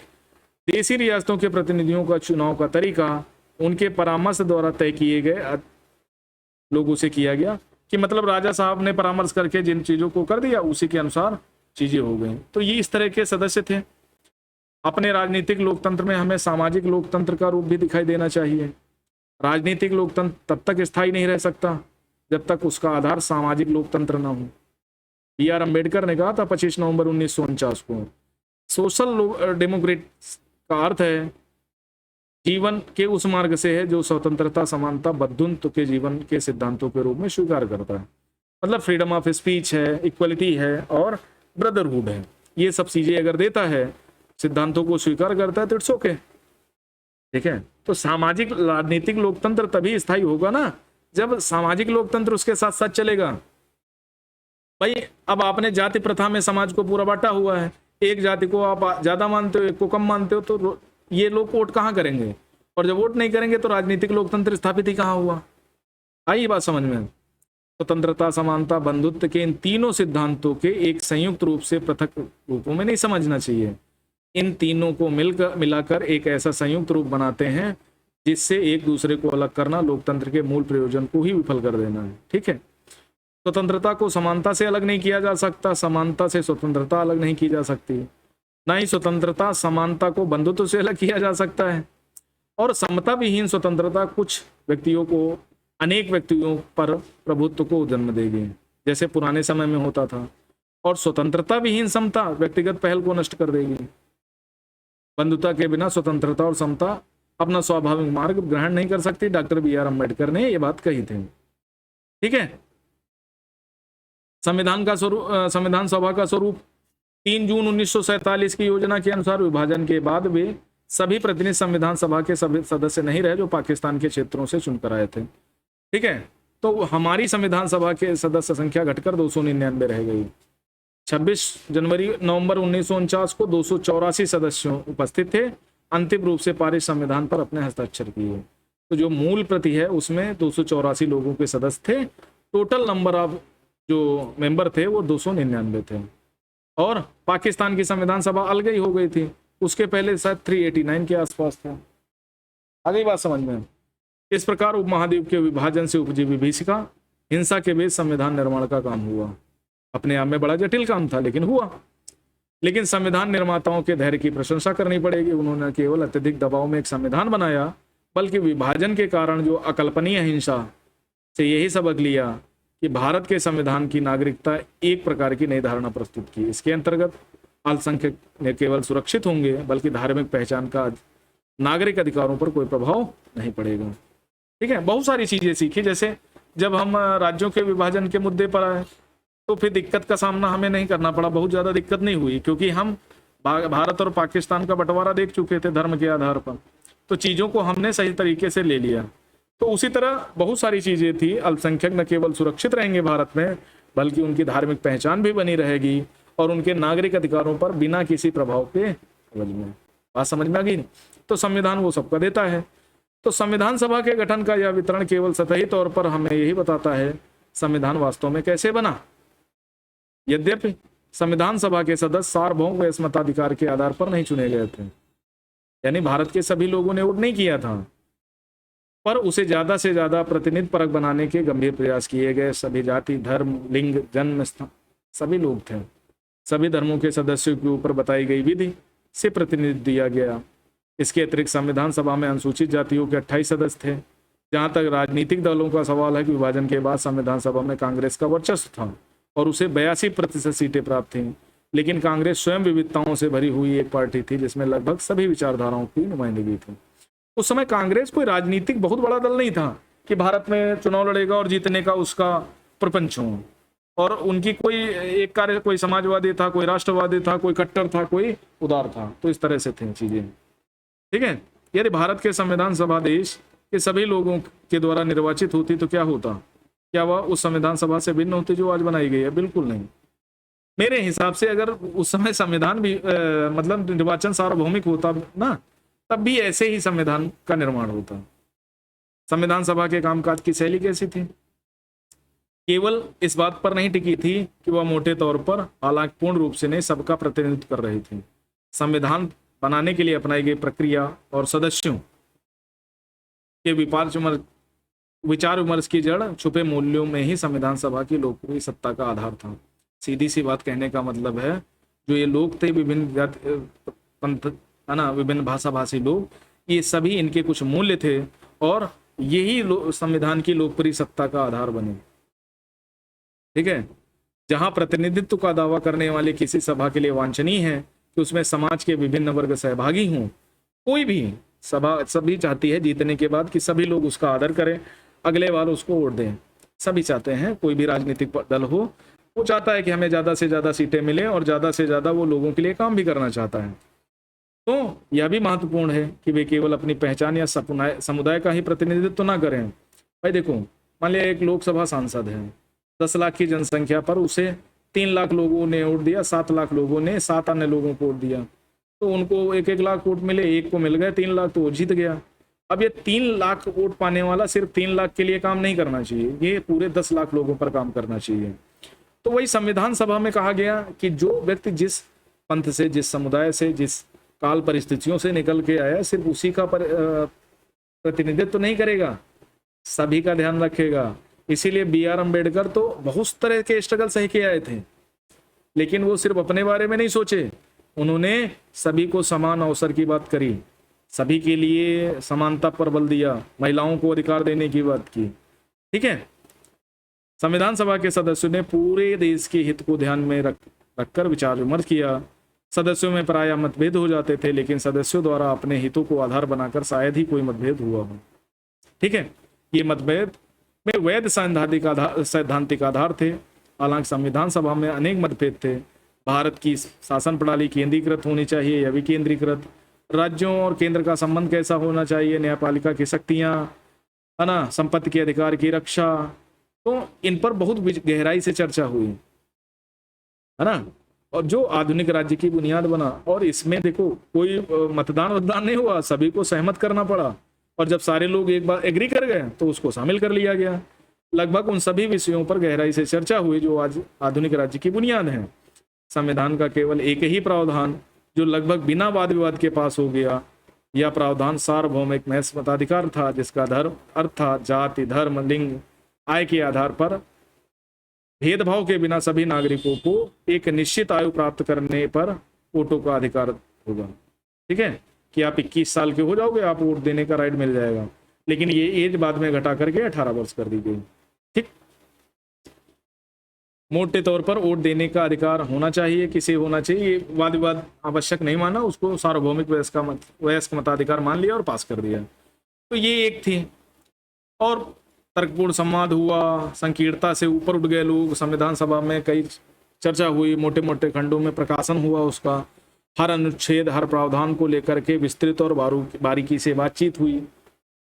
देशी रियासतों के प्रतिनिधियों का चुनाव का तरीका उनके परामर्श द्वारा तय किए गए लोगों से किया गया, कि मतलब राजा साहब ने परामर्श करके जिन चीजों को कर दिया उसी के अनुसार चीजें हो गई। तो ये इस तरह के सदस्य थे। अपने राजनीतिक लोकतंत्र में हमें सामाजिक लोकतंत्र का रूप भी दिखाई देना चाहिए। राजनीतिक लोकतंत्र तब तक स्थायी नहीं रह सकता जब तक उसका आधार सामाजिक लोकतंत्र ना हो। B.R. अम्बेडकर ने कहा था 25 नवंबर 1949 को, सोशल डेमोक्रेट्स का अर्थ है जीवन के उस मार्ग से है जो स्वतंत्रता, समानता, बंधुत्व के जीवन के सिद्धांतों के रूप में स्वीकार करता है। मतलब फ्रीडम ऑफ स्पीच है, इक्वलिटी है और ब्रदरहुड है। ये सब चीजें अगर देता है, सिद्धांतों को स्वीकार करता है, तो इट्स ओके। ठीक है, तो सामाजिक राजनीतिक लोकतंत्र तभी स्थायी होगा ना जब सामाजिक लोकतंत्र उसके साथ साथ चलेगा। भाई अब आपने जाति प्रथा में समाज को पूरा बांटा हुआ है, एक जाति को आप ज्यादा मानते हो, एक को कम मानते हो, तो ये लोग वोट कहाँ करेंगे? और जब वोट नहीं करेंगे तो राजनीतिक लोकतंत्र स्थापित ही कहाँ हुआ? आई बात समझ में? स्वतंत्रता, समानता, बंधुत्व के इन तीनों सिद्धांतों के एक संयुक्त रूप से पृथक रूपों में नहीं समझना चाहिए। इन तीनों को मिलाकर एक ऐसा संयुक्त रूप बनाते हैं जिससे एक दूसरे को अलग करना लोकतंत्र के मूल प्रयोजन को ही विफल कर देना है। ठीक है, स्वतंत्रता को समानता से अलग नहीं किया जा सकता, समानता से स्वतंत्रता अलग नहीं की जा सकती, ना ही स्वतंत्रता समानता को बंधुत्व से अलग किया जा सकता है। और समता विहीन स्वतंत्रता कुछ व्यक्तियों को अनेक व्यक्तियों पर प्रभुत्व को जन्म देगी, जैसे पुराने समय में होता था। और स्वतंत्रता विहीन समता व्यक्तिगत पहल को नष्ट कर देगी। बंधुता के बिना स्वतंत्रता और समता अपना स्वाभाविक मार्ग ग्रहण नहीं कर सकती। Doctor B.R. अम्बेडकर ने यह बात कही थी। ठीक है, संविधान सभा का स्वरूप 3 जून 1947 की योजना के अनुसार विभाजन के बाद वे सभी प्रतिनिधि संविधान सभा के सभी सदस्य नहीं रहे जो पाकिस्तान के क्षेत्रों से चुनकर आए थे। ठीक है, तो हमारी संविधान सभा के सदस्य संख्या घटकर 299 रह गई। 26 नवंबर 1949 को 284 सदस्यों उपस्थित थे। अंतिम रूप से पारित संविधान पर अपने हस्ताक्षर किए। तो जो मूल प्रति है उसमें 284 लोगों के सदस्य थे। टोटल नंबर ऑफ जो मेंबर थे वो 299 थे। और पाकिस्तान की संविधान सभा अलग ही हो गई थी, उसके पहले शायद 389 के आसपास था। आ गई बात समझ में? इस प्रकार उपमहाद्वीप के विभाजन से उपजी विभीषिका हिंसा के बीच संविधान निर्माण का काम हुआ। अपने आप में बड़ा जटिल काम था लेकिन हुआ। लेकिन संविधान निर्माताओं के धैर्य की प्रशंसा करनी पड़ेगी। उन्होंने केवल अत्यधिक दबाव में एक संविधान बनाया, बल्कि विभाजन के कारण जो अकल्पनीय हिंसा से यही सबक लिया कि भारत के संविधान की नागरिकता एक प्रकार की नई धारणा प्रस्तुत की। इसके अंतर्गत अल्पसंख्यक न केवल सुरक्षित होंगे बल्कि धार्मिक पहचान का नागरिक अधिकारों पर कोई प्रभाव नहीं पड़ेगा। ठीक है, बहुत सारी चीजें सीखी। जैसे जब हम राज्यों के विभाजन के मुद्दे पर आए तो फिर दिक्कत का सामना हमें नहीं करना पड़ा, बहुत ज्यादा दिक्कत नहीं हुई, क्योंकि हम भारत और पाकिस्तान का बंटवारा देख चुके थे धर्म के आधार पर, तो चीजों को हमने सही तरीके से ले लिया। तो उसी तरह बहुत सारी चीजें थी। अल्पसंख्यक न केवल सुरक्षित रहेंगे भारत में, बल्कि उनकी धार्मिक पहचान भी बनी रहेगी और उनके नागरिक अधिकारों पर बिना किसी प्रभाव के बात समझ में आ गई। तो संविधान वो सबका देता है। तो संविधान सभा के गठन का यह वितरण केवल सतही तौर पर हमें यही बताता है संविधान वास्तव में कैसे बना। यद्यपि संविधान सभा के सदस्य सार्वभौम व मताधिकार के आधार पर नहीं चुने गए थे, यानी भारत के सभी लोगों ने वोट नहीं किया था, पर उसे ज्यादा से ज्यादा प्रतिनिधि परक बनाने के गंभीर प्रयास किए गए। सभी जाति, धर्म, लिंग, जन्म स्थान सभी लोग थे। सभी धर्मों के सदस्यों के ऊपर बताई गई विधि से प्रतिनिधित्व दिया गया। इसके अतिरिक्त संविधान सभा में अनुसूचित जातियों के 28 सदस्य थे। जहां तक राजनीतिक दलों का सवाल है कि विभाजन के बाद संविधान सभा में कांग्रेस का वर्चस्व था और उसे 82% सीटें प्राप्त थीं, लेकिन कांग्रेस स्वयं विविधताओं से भरी हुई एक पार्टी थी जिसमें लगभग सभी विचारधाराओं की नुमाइंदगी थी। उस समय कांग्रेस कोई राजनीतिक बहुत बड़ा दल नहीं था कि भारत में चुनाव लड़ेगा और जीतने का उसका प्रपंच हो, और उनकी कोई एक कार्य, कोई समाजवादी था, कोई राष्ट्रवादी था, कोई कट्टर था, कोई उदार था। तो इस तरह से थी चीजें। ठीक है, यदि भारत के संविधान सभा देश के सभी लोगों के द्वारा निर्वाचित होती तो क्या होता? क्या वह उस संविधान सभा से भिन्न होती जो आज बनाई गई है? बिल्कुल नहीं। मेरे हिसाब से अगर उस समय संविधान भी मतलब निर्वाचन सार्वभौमिक होता ना, तब भी ऐसे ही संविधान का निर्माण होता। संविधान सभा के कामकाज की शैली कैसी थी? केवल इस बात पर नहीं टिकी थी कि वह मोटे तौर पर, हालांकि पूर्ण रूप से नहीं, सबका प्रतिनिधित्व कर रही थी। संविधान बनाने के लिए अपनाई गई प्रक्रिया और सदस्यों के विचार विमर्श की जड़ छुपे मूल्यों में ही संविधान सभा की लोकप्रिय सत्ता का आधार था। सीधी सी बात कहने का मतलब है, जो ये लोग थे विभिन्न है ना, विभिन्न भाषा भाषी लोग, ये सभी इनके कुछ मूल्य थे और यही संविधान की लोकप्रिय सत्ता का आधार बने। ठीक है, जहां प्रतिनिधित्व का दावा करने वाले किसी सभा के लिए वांछनीय है कि उसमें समाज के विभिन्न वर्ग सहभागी हों। कोई भी सभा सभी चाहती है जीतने के बाद कि सभी लोग उसका आदर करें, अगले बार उसको वोट दें। सभी चाहते हैं, कोई भी राजनीतिक दल हो वो चाहता है कि हमें ज्यादा से ज्यादा सीटें मिलें और ज्यादा से ज्यादा वो लोगों के लिए काम भी करना चाहता है। तो यह भी महत्वपूर्ण है कि वे केवल अपनी पहचान या समुदाय का ही प्रतिनिधित्व ना करें। भाई देखो, मान लिया एक लोकसभा सांसद है, 10 लाख की जनसंख्या पर उसे 3 लाख लोगों ने वोट दिया, 7 लाख लोगों ने 7 अन्य लोगों को वोट दिया, तो उनको 1-1 लाख वोट मिले, एक को मिल गए 3 लाख, तो वो जीत गया। अब ये 3 लाख वोट पाने वाला सिर्फ 3 लाख के लिए काम नहीं करना चाहिए, ये पूरे 10 लाख लोगों पर काम करना चाहिए। तो वही संविधान सभा में कहा गया कि जो व्यक्ति जिस पंथ से, जिस समुदाय से, जिस काल परिस्थितियों से निकल के आया, सिर्फ उसी का प्रतिनिधित्व तो नहीं करेगा, सभी का ध्यान रखेगा। इसीलिए B.R. अम्बेडकर तो बहुत तरह के स्ट्रगल सही के आए थे, लेकिन वो सिर्फ अपने बारे में नहीं सोचे, उन्होंने सभी को समान अवसर की बात करी, सभी के लिए समानता पर बल दिया, महिलाओं को अधिकार देने की बात की। ठीक है, संविधान सभा के सदस्यों ने पूरे देश के हित को ध्यान में रखकर विचार विमर्श किया। सदस्यों में प्रायः मतभेद हो जाते थे, लेकिन सदस्यों द्वारा अपने हितों को आधार बनाकर शायद ही कोई मतभेद हुआ हो। ठीक है, ये मतभेद में वैध सैद्धांतिक आधार थे। हालांकि संविधान सभा में अनेक मतभेद थे। भारत की शासन प्रणाली केंद्रीकृत होनी चाहिए या विकेंद्रीकृत, राज्यों और केंद्र का संबंध कैसा होना चाहिए, न्यायपालिका की शक्तियां, है ना, संपत्ति के अधिकार की रक्षा, तो इन पर बहुत गहराई से चर्चा हुई, है ना। और जो आधुनिक राज्य की बुनियाद बना, और इसमें देखो कोई मतदान नहीं हुआ, सभी को सहमत करना पड़ा, और जब सारे लोग एक बार एग्री कर गए तो उसको शामिल कर लिया गया। लगभग उन सभी विषयों पर गहराई से चर्चा हुई जो आज आधुनिक राज्य की बुनियाद है। संविधान का केवल एक ही प्रावधान जो लगभग बिना वाद विवाद के पास हो गया, यह प्रावधान सार्वभौमिक महज मताधिकार था, जिसका धर्म अर्थात जाति, धर्म, लिंग, आय के आधार पर भेदभाव के बिना सभी नागरिकों को एक निश्चित आयु प्राप्त करने पर वोटों का अधिकार होगा। ठीक है, कि आप 21 साल के हो जाओगे, आप वोट देने का राइट मिल जाएगा, लेकिन ये एज बाद में घटा करके 18 वर्ष कर दी गई। ठीक, मोटे तौर पर वोट देने का अधिकार होना चाहिए, किसे होना चाहिए, वाद विवाद आवश्यक नहीं माना, उसको सार्वभौमिक वयस्क मताधिकार मान लिया और पास कर दिया। तो ये एक थी, और तर्कपूर्ण संवाद हुआ, संकीर्णता से ऊपर उठ गए लोग। संविधान सभा में कई चर्चा हुई, मोटे मोटे खंडों में प्रकाशन हुआ उसका, हर अनुच्छेद, हर प्रावधान को लेकर के विस्तृत और बारीकी से बातचीत हुई,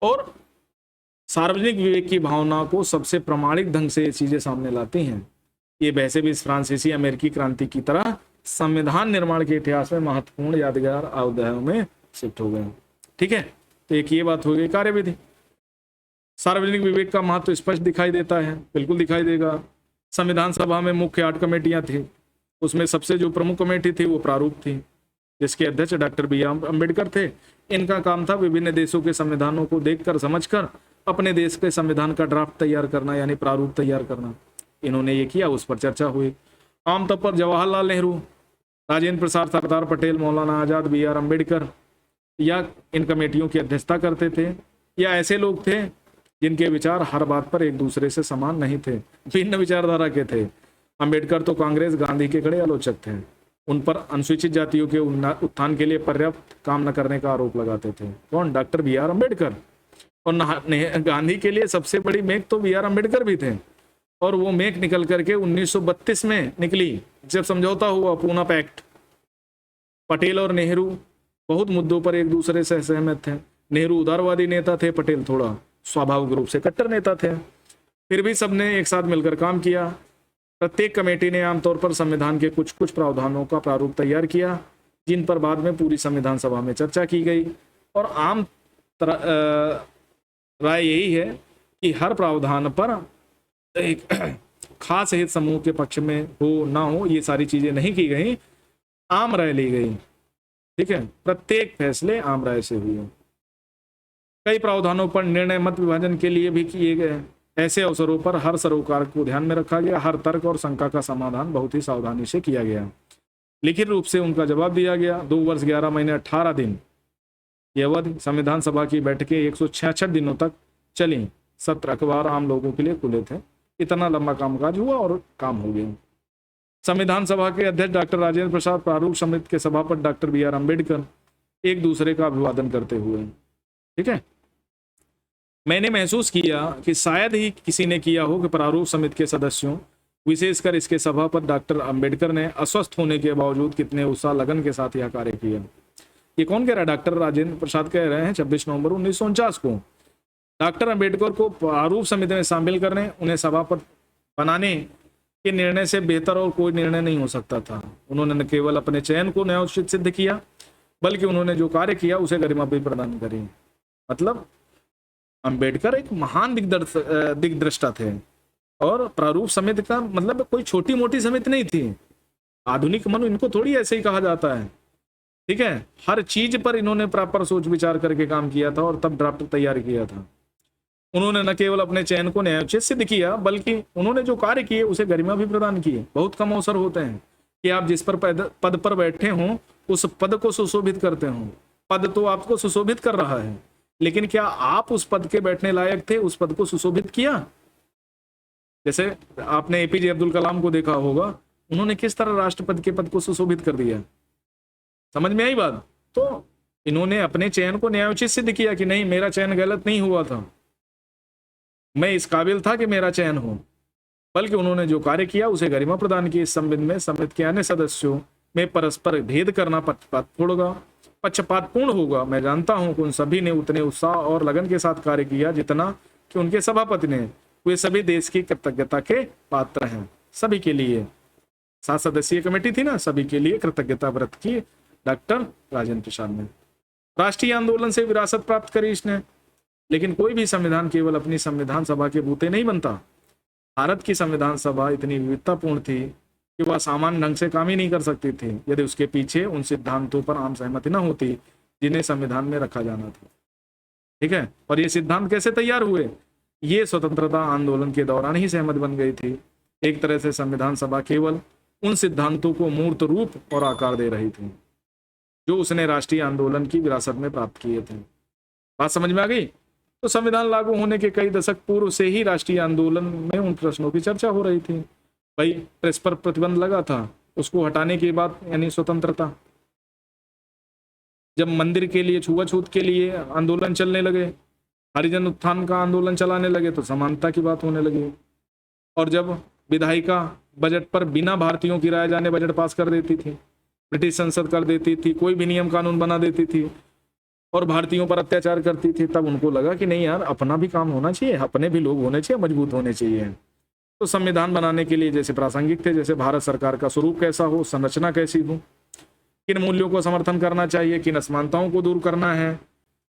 और सार्वजनिक विवेक की भावना को सबसे प्रामाणिक ढंग से ये चीजें सामने लाती हैं। ये वैसे भी फ्रांसीसी अमेरिकी क्रांति की तरह संविधान निर्माण के इतिहास में महत्वपूर्ण यादगार अध्यायों में शिफ्ट हो गए। ठीक है, तो एक ये बात हो गई कार्यविधि। सार्वजनिक विवेक का महत्व स्पष्ट दिखाई देता है, बिल्कुल दिखाई देगा। संविधान सभा में मुख्य 8 कमेटियां थी, उसमें सबसे जो प्रमुख कमेटी थी वो प्रारूप थी, जिसके अध्यक्ष डॉक्टर B.R. अम्बेडकर थे। इनका काम था विभिन्न देशों के संविधानों को देखकर समझकर अपने देश के संविधान का ड्राफ्ट तैयार करना, यानी प्रारूप तैयार करना। इन्होंने ये किया, उस पर चर्चा हुई। आमतौर पर जवाहरलाल नेहरू, राजेंद्र प्रसाद, सरदार पटेल, मौलाना आजाद, B.R. अम्बेडकर या इन कमेटियों की अध्यक्षता करते थे, या ऐसे लोग थे जिनके विचार हर बात पर एक दूसरे से समान नहीं थे, भिन्न विचारधारा के थे। अंबेडकर तो कांग्रेस, गांधी के कड़े आलोचक थे। उन पर अनुसूचित जातियों के उत्थान के लिए पर्याप्त काम न करने का आरोप लगाते थे। कौन? Doctor B.R. अम्बेडकर। और गांधी के लिए सबसे बड़ी मेक तो B.R. अम्बेडकर भी थे, और वो मेक निकल करके 1932 में निकली, जब समझौता हुआ, पूना पैक्ट। पटेल और नेहरू बहुत मुद्दों पर एक दूसरे से सहमत थे। नेहरू उदारवादी नेता थे, पटेल थोड़ा स्वाभाविक रूप से कट्टर नेता थे। फिर भी सबने एक साथ मिलकर काम किया। प्रत्येक कमेटी ने आमतौर पर संविधान के कुछ कुछ प्रावधानों का प्रारूप तैयार किया, जिन पर बाद में पूरी संविधान सभा में चर्चा की गई। और आम राय यही है कि हर प्रावधान पर एक खास हित समूह के पक्ष में हो ना हो, ये सारी चीजें नहीं की गई, आम राय ली गई। ठीक है, प्रत्येक फैसले आम राय से हुए। कई प्रावधानों पर निर्णय मत विभाजन के लिए भी किए गए। ऐसे अवसरों पर हर सरोकार को ध्यान में रखा गया, हर तर्क और शंका का समाधान बहुत ही सावधानी से किया गया। लिखित रूप से उनका जवाब दिया गया। 2 वर्ष 11 महीने 18 दिन ये अवधि संविधान सभा की बैठकें 166 दिनों तक चली। सत्र अखबार आम लोगों के लिए खुले थे। इतना लंबा कामकाज हुआ और काम हो गया। संविधान सभा के अध्यक्ष डॉक्टर राजेंद्र प्रसाद, प्रारूप समिति के सभापति डॉक्टर BR अम्बेडकर एक दूसरे का अभिवादन करते हुए, ठीक है। मैंने महसूस किया कि शायद ही किसी ने किया हो कि प्रारूप समिति के सदस्यों, विशेषकर इसके सभापति डॉक्टर अम्बेडकर ने अस्वस्थ होने के बावजूद कितने उत्साह लगन के साथ यह कार्य किया। ये कौन कह रहा है? डॉक्टर राजेंद्र प्रसाद कह रहे हैं 26 नवंबर 1949 को डॉक्टर अम्बेडकर को प्रारूप समिति में शामिल करने, उन्हें सभापति बनाने के निर्णय से बेहतर और कोई निर्णय नहीं हो सकता था। उन्होंने न केवल अपने चयन को न्यायोचित सिद्ध किया, बल्कि उन्होंने जो कार्य किया उसे गरिमा भी प्रदान करी। मतलब अम्बेडकर एक महान दिग्दृष्टा थे और प्रारूप समिति का मतलब कोई छोटी मोटी समिति नहीं थी। आधुनिक मनु इनको थोड़ी ऐसे ही कहा जाता है, ठीक है। हर चीज पर इन्होंने प्रॉपर सोच विचार करके काम किया था और तब ड्राफ्ट तैयार किया था। उन्होंने न केवल अपने चयन को न्यायोचित सिद्ध किया, बल्कि उन्होंने जो कार्य किए उसे गरिमा भी प्रदान की। बहुत कम अवसर होते हैं कि आप जिस पर पद पर बैठे हों उस पद को सुशोभित करते हों। पद तो आपको सुशोभित कर रहा है, लेकिन क्या आप उस पद के बैठने लायक थे? उस पद को सुशोभित किया? जैसे आपने APJ अब्दुल कलाम को देखा होगा, उन्होंने किस तरह राष्ट्रपति के पद को सुशोभित कर दिया। समझ में आई बात? तो इन्होंने अपने चयन को न्यायोचित सिद्ध किया कि नहीं, मेरा चयन गलत नहीं हुआ था, मैं इस काबिल था कि मेरा चयन हो, बल्कि उन्होंने जो कार्य किया उसे गरिमा प्रदान की। इस संबंध में समिति के अन्य सदस्यों में परस्पर भेद करना पक्षपातपूर्ण होगा। मैं जानता हूं कि उन सभी ने उतने उत्साह और लगन के साथ कार्य किया जितना कि उनके सभापति ने। वे सभी देश की कृतज्ञता के पात्र हैं। सभी के लिए 7 सदस्यीय कमेटी थी ना, सभी के लिए कृतज्ञता व्रत की डॉक्टर राजेंद्र प्रसाद ने। राष्ट्रीय आंदोलन से विरासत प्राप्त करी इसने। लेकिन कोई भी संविधान केवल अपनी संविधान सभा के बूते नहीं बनता। भारत की संविधान सभा इतनी विविधतापूर्ण थी कि वह सामान्य ढंग से काम ही नहीं कर सकती थी यदि उसके पीछे उन सिद्धांतों पर आम सहमति न होती जिन्हें संविधान में रखा जाना था, ठीक है। और ये सिद्धांत कैसे तैयार हुए? ये स्वतंत्रता आंदोलन के दौरान ही सहमत बन गई थी। एक तरह से संविधान सभा केवल उन सिद्धांतों को मूर्त रूप और आकार दे रही थी जो उसने राष्ट्रीय आंदोलन की विरासत में प्राप्त किए थे। बात समझ में आ गई? तो संविधान लागू होने के कई दशक पूर्व से ही राष्ट्रीय आंदोलन में उन प्रश्नों की चर्चा हो रही थी। भाई, प्रेस पर प्रतिबंध लगा था, उसको हटाने के बाद यानी स्वतंत्रता। जब मंदिर के लिए, छुआछूत के लिए आंदोलन चलने लगे, हरिजन उत्थान का आंदोलन चलाने लगे, तो समानता की बात होने लगी। और जब विधायिका बजट पर बिना भारतीयों की राय जाने बजट पास कर देती थी, ब्रिटिश संसद कर देती थी, कोई भी नियम कानून बना देती थी और भारतीयों पर अत्याचार करती थी, तब उनको लगा कि नहीं यार, अपना भी काम होना चाहिए, अपने भी लोग होने चाहिए, मजबूत होने चाहिए। तो संविधान बनाने के लिए जैसे प्रासंगिक थे, जैसे भारत सरकार का स्वरूप कैसा हो, संरचना कैसी हो, किन मूल्यों को समर्थन करना चाहिए, किन असमानताओं को दूर करना है,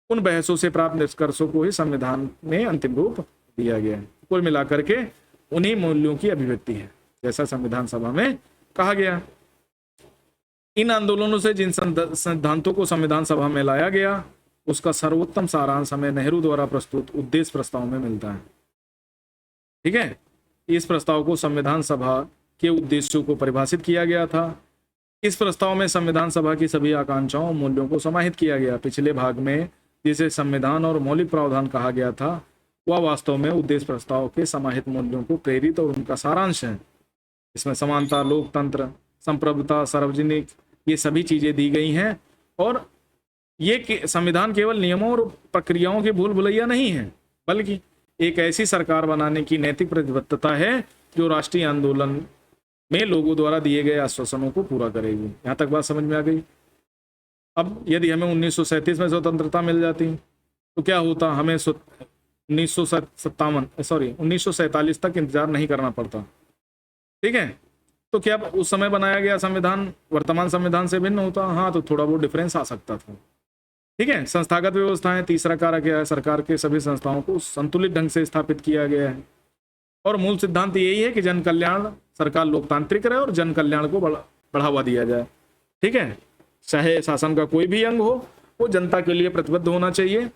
उन बहसों से प्राप्त निष्कर्षों को ही संविधान में अंतिम रूप दिया गया है। कुल मिलाकर के उन्हीं मूल्यों की अभिव्यक्ति है, जैसा संविधान सभा में कहा गया। इन आंदोलनों से जिन सिद्धांतों को संविधान सभा में लाया गया, उसका सर्वोत्तम सारांश हमें नेहरू द्वारा प्रस्तुत उद्देश्य प्रस्ताव में मिलता है, ठीक है। इस प्रस्ताव को संविधान सभा के उद्देश्यों को परिभाषित किया गया था। इस प्रस्ताव में संविधान सभा की सभी आकांक्षाओं और मूल्यों को समाहित किया गया। पिछले भाग में जिसे संविधान और मौलिक प्रावधान कहा गया था, वह वास्तव में उद्देश्य प्रस्ताव के समाहित मूल्यों को प्रेरित और उनका सारांश है। इसमें समानता, लोकतंत्र, संप्रभुता, सार्वजनिक, ये सभी चीजें दी गई हैं। और ये संविधान केवल नियमों और प्रक्रियाओं की भूल भुलैया नहीं है, बल्कि एक ऐसी सरकार बनाने की नैतिक प्रतिबद्धता है जो राष्ट्रीय आंदोलन में लोगों द्वारा दिए गए आश्वासनों को पूरा करेगी। यहाँ तक बात समझ में आ गई? अब यदि हमें 1937 में स्वतंत्रता मिल जाती तो क्या होता? हमें 1947 तक इंतजार नहीं करना पड़ता, ठीक है। तो क्या उस समय बनाया गया संविधान वर्तमान संविधान से भिन्न होता? हाँ, तो थोड़ा बहुत डिफरेंस आ सकता था, ठीक है। संस्थागत व्यवस्थाएं, तीसरा कारक क्या है? सरकार के सभी संस्थाओं को संतुलित ढंग से स्थापित किया गया है। और मूल सिद्धांत यही है कि जन कल्याण, सरकार लोकतांत्रिक रहे और जन कल्याण को बढ़ावा दिया जाए, ठीक है। चाहे शासन का कोई भी अंग हो, वो जनता के लिए प्रतिबद्ध होना चाहिए,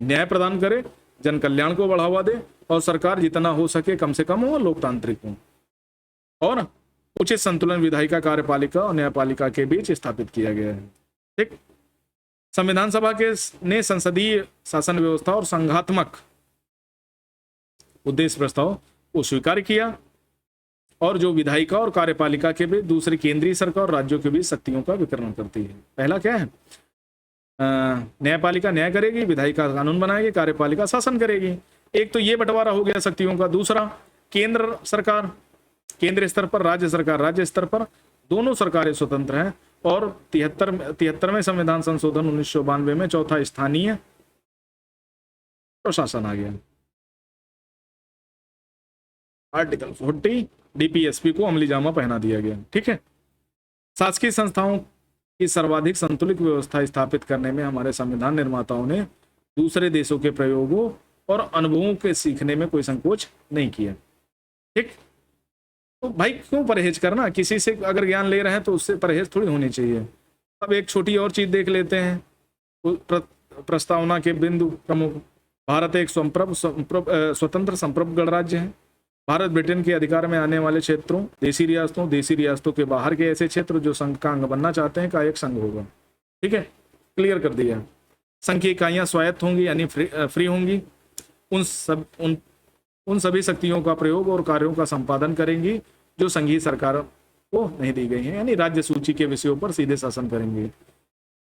न्याय प्रदान करे, जन कल्याण को बढ़ावा दे और सरकार जितना हो सके कम से कम हो, लोकतांत्रिक हो। और उचित संतुलन विधायिका, कार्यपालिका और न्यायपालिका के बीच स्थापित किया गया है। ठीक। संविधान सभा के ने संसदीय शासन व्यवस्था और संघात्मक उद्देश्य प्रस्ताव को स्वीकार किया और जो विधायिका और कार्यपालिका के बीच दूसरी केंद्रीय सरकार और राज्यों के बीच शक्तियों का वितरण करती है। पहला क्या है, न्यायपालिका न्याय करेगी, विधायिका कानून बनाएगी, कार्यपालिका शासन करेगी। एक तो ये बंटवारा हो गया शक्तियों का। दूसरा, केंद्र सरकार केंद्र स्तर पर, राज्य सरकार राज्य स्तर पर, दोनों सरकारें स्वतंत्र हैं। और 73वें संविधान संशोधन 1992 में चौथा स्थानीय प्रशासन आ गया। आर्टिकल 40 डीपीएसपी को अमली जामा पहना दिया गया। ठीक है। शासकीय संस्थाओं की सर्वाधिक संतुलित व्यवस्था स्थापित करने में हमारे संविधान निर्माताओं ने दूसरे देशों के प्रयोगों और अनुभवों के सीखने में कोई संकोच नहीं किया। ठीक। तो भाई क्यों परहेज करना, किसी से अगर ज्ञान ले रहे हैं तो उससे परहेज थोड़ी होनी चाहिए। अब एक छोटी और चीज देख लेते हैं प्रस्तावना के बिंदु प्रमुख। भारत एक स्वतंत्र संप्रभु गणराज्य है। भारत ब्रिटेन के अधिकार में आने वाले क्षेत्रों, देसी रियासतों के बाहर के ऐसे क्षेत्र जो संघ का अंग बनना चाहते हैं का एक संघ होगा। ठीक है, क्लियर कर दिया। संघ की इकाइयां स्वायत्त होंगी यानी फ्री होंगी। उन सभी शक्तियों का प्रयोग और कार्यों का संपादन करेंगी जो संघीय सरकार को नहीं दी गई हैं, यानी राज्य सूची के विषयों पर सीधे शासन करेंगे।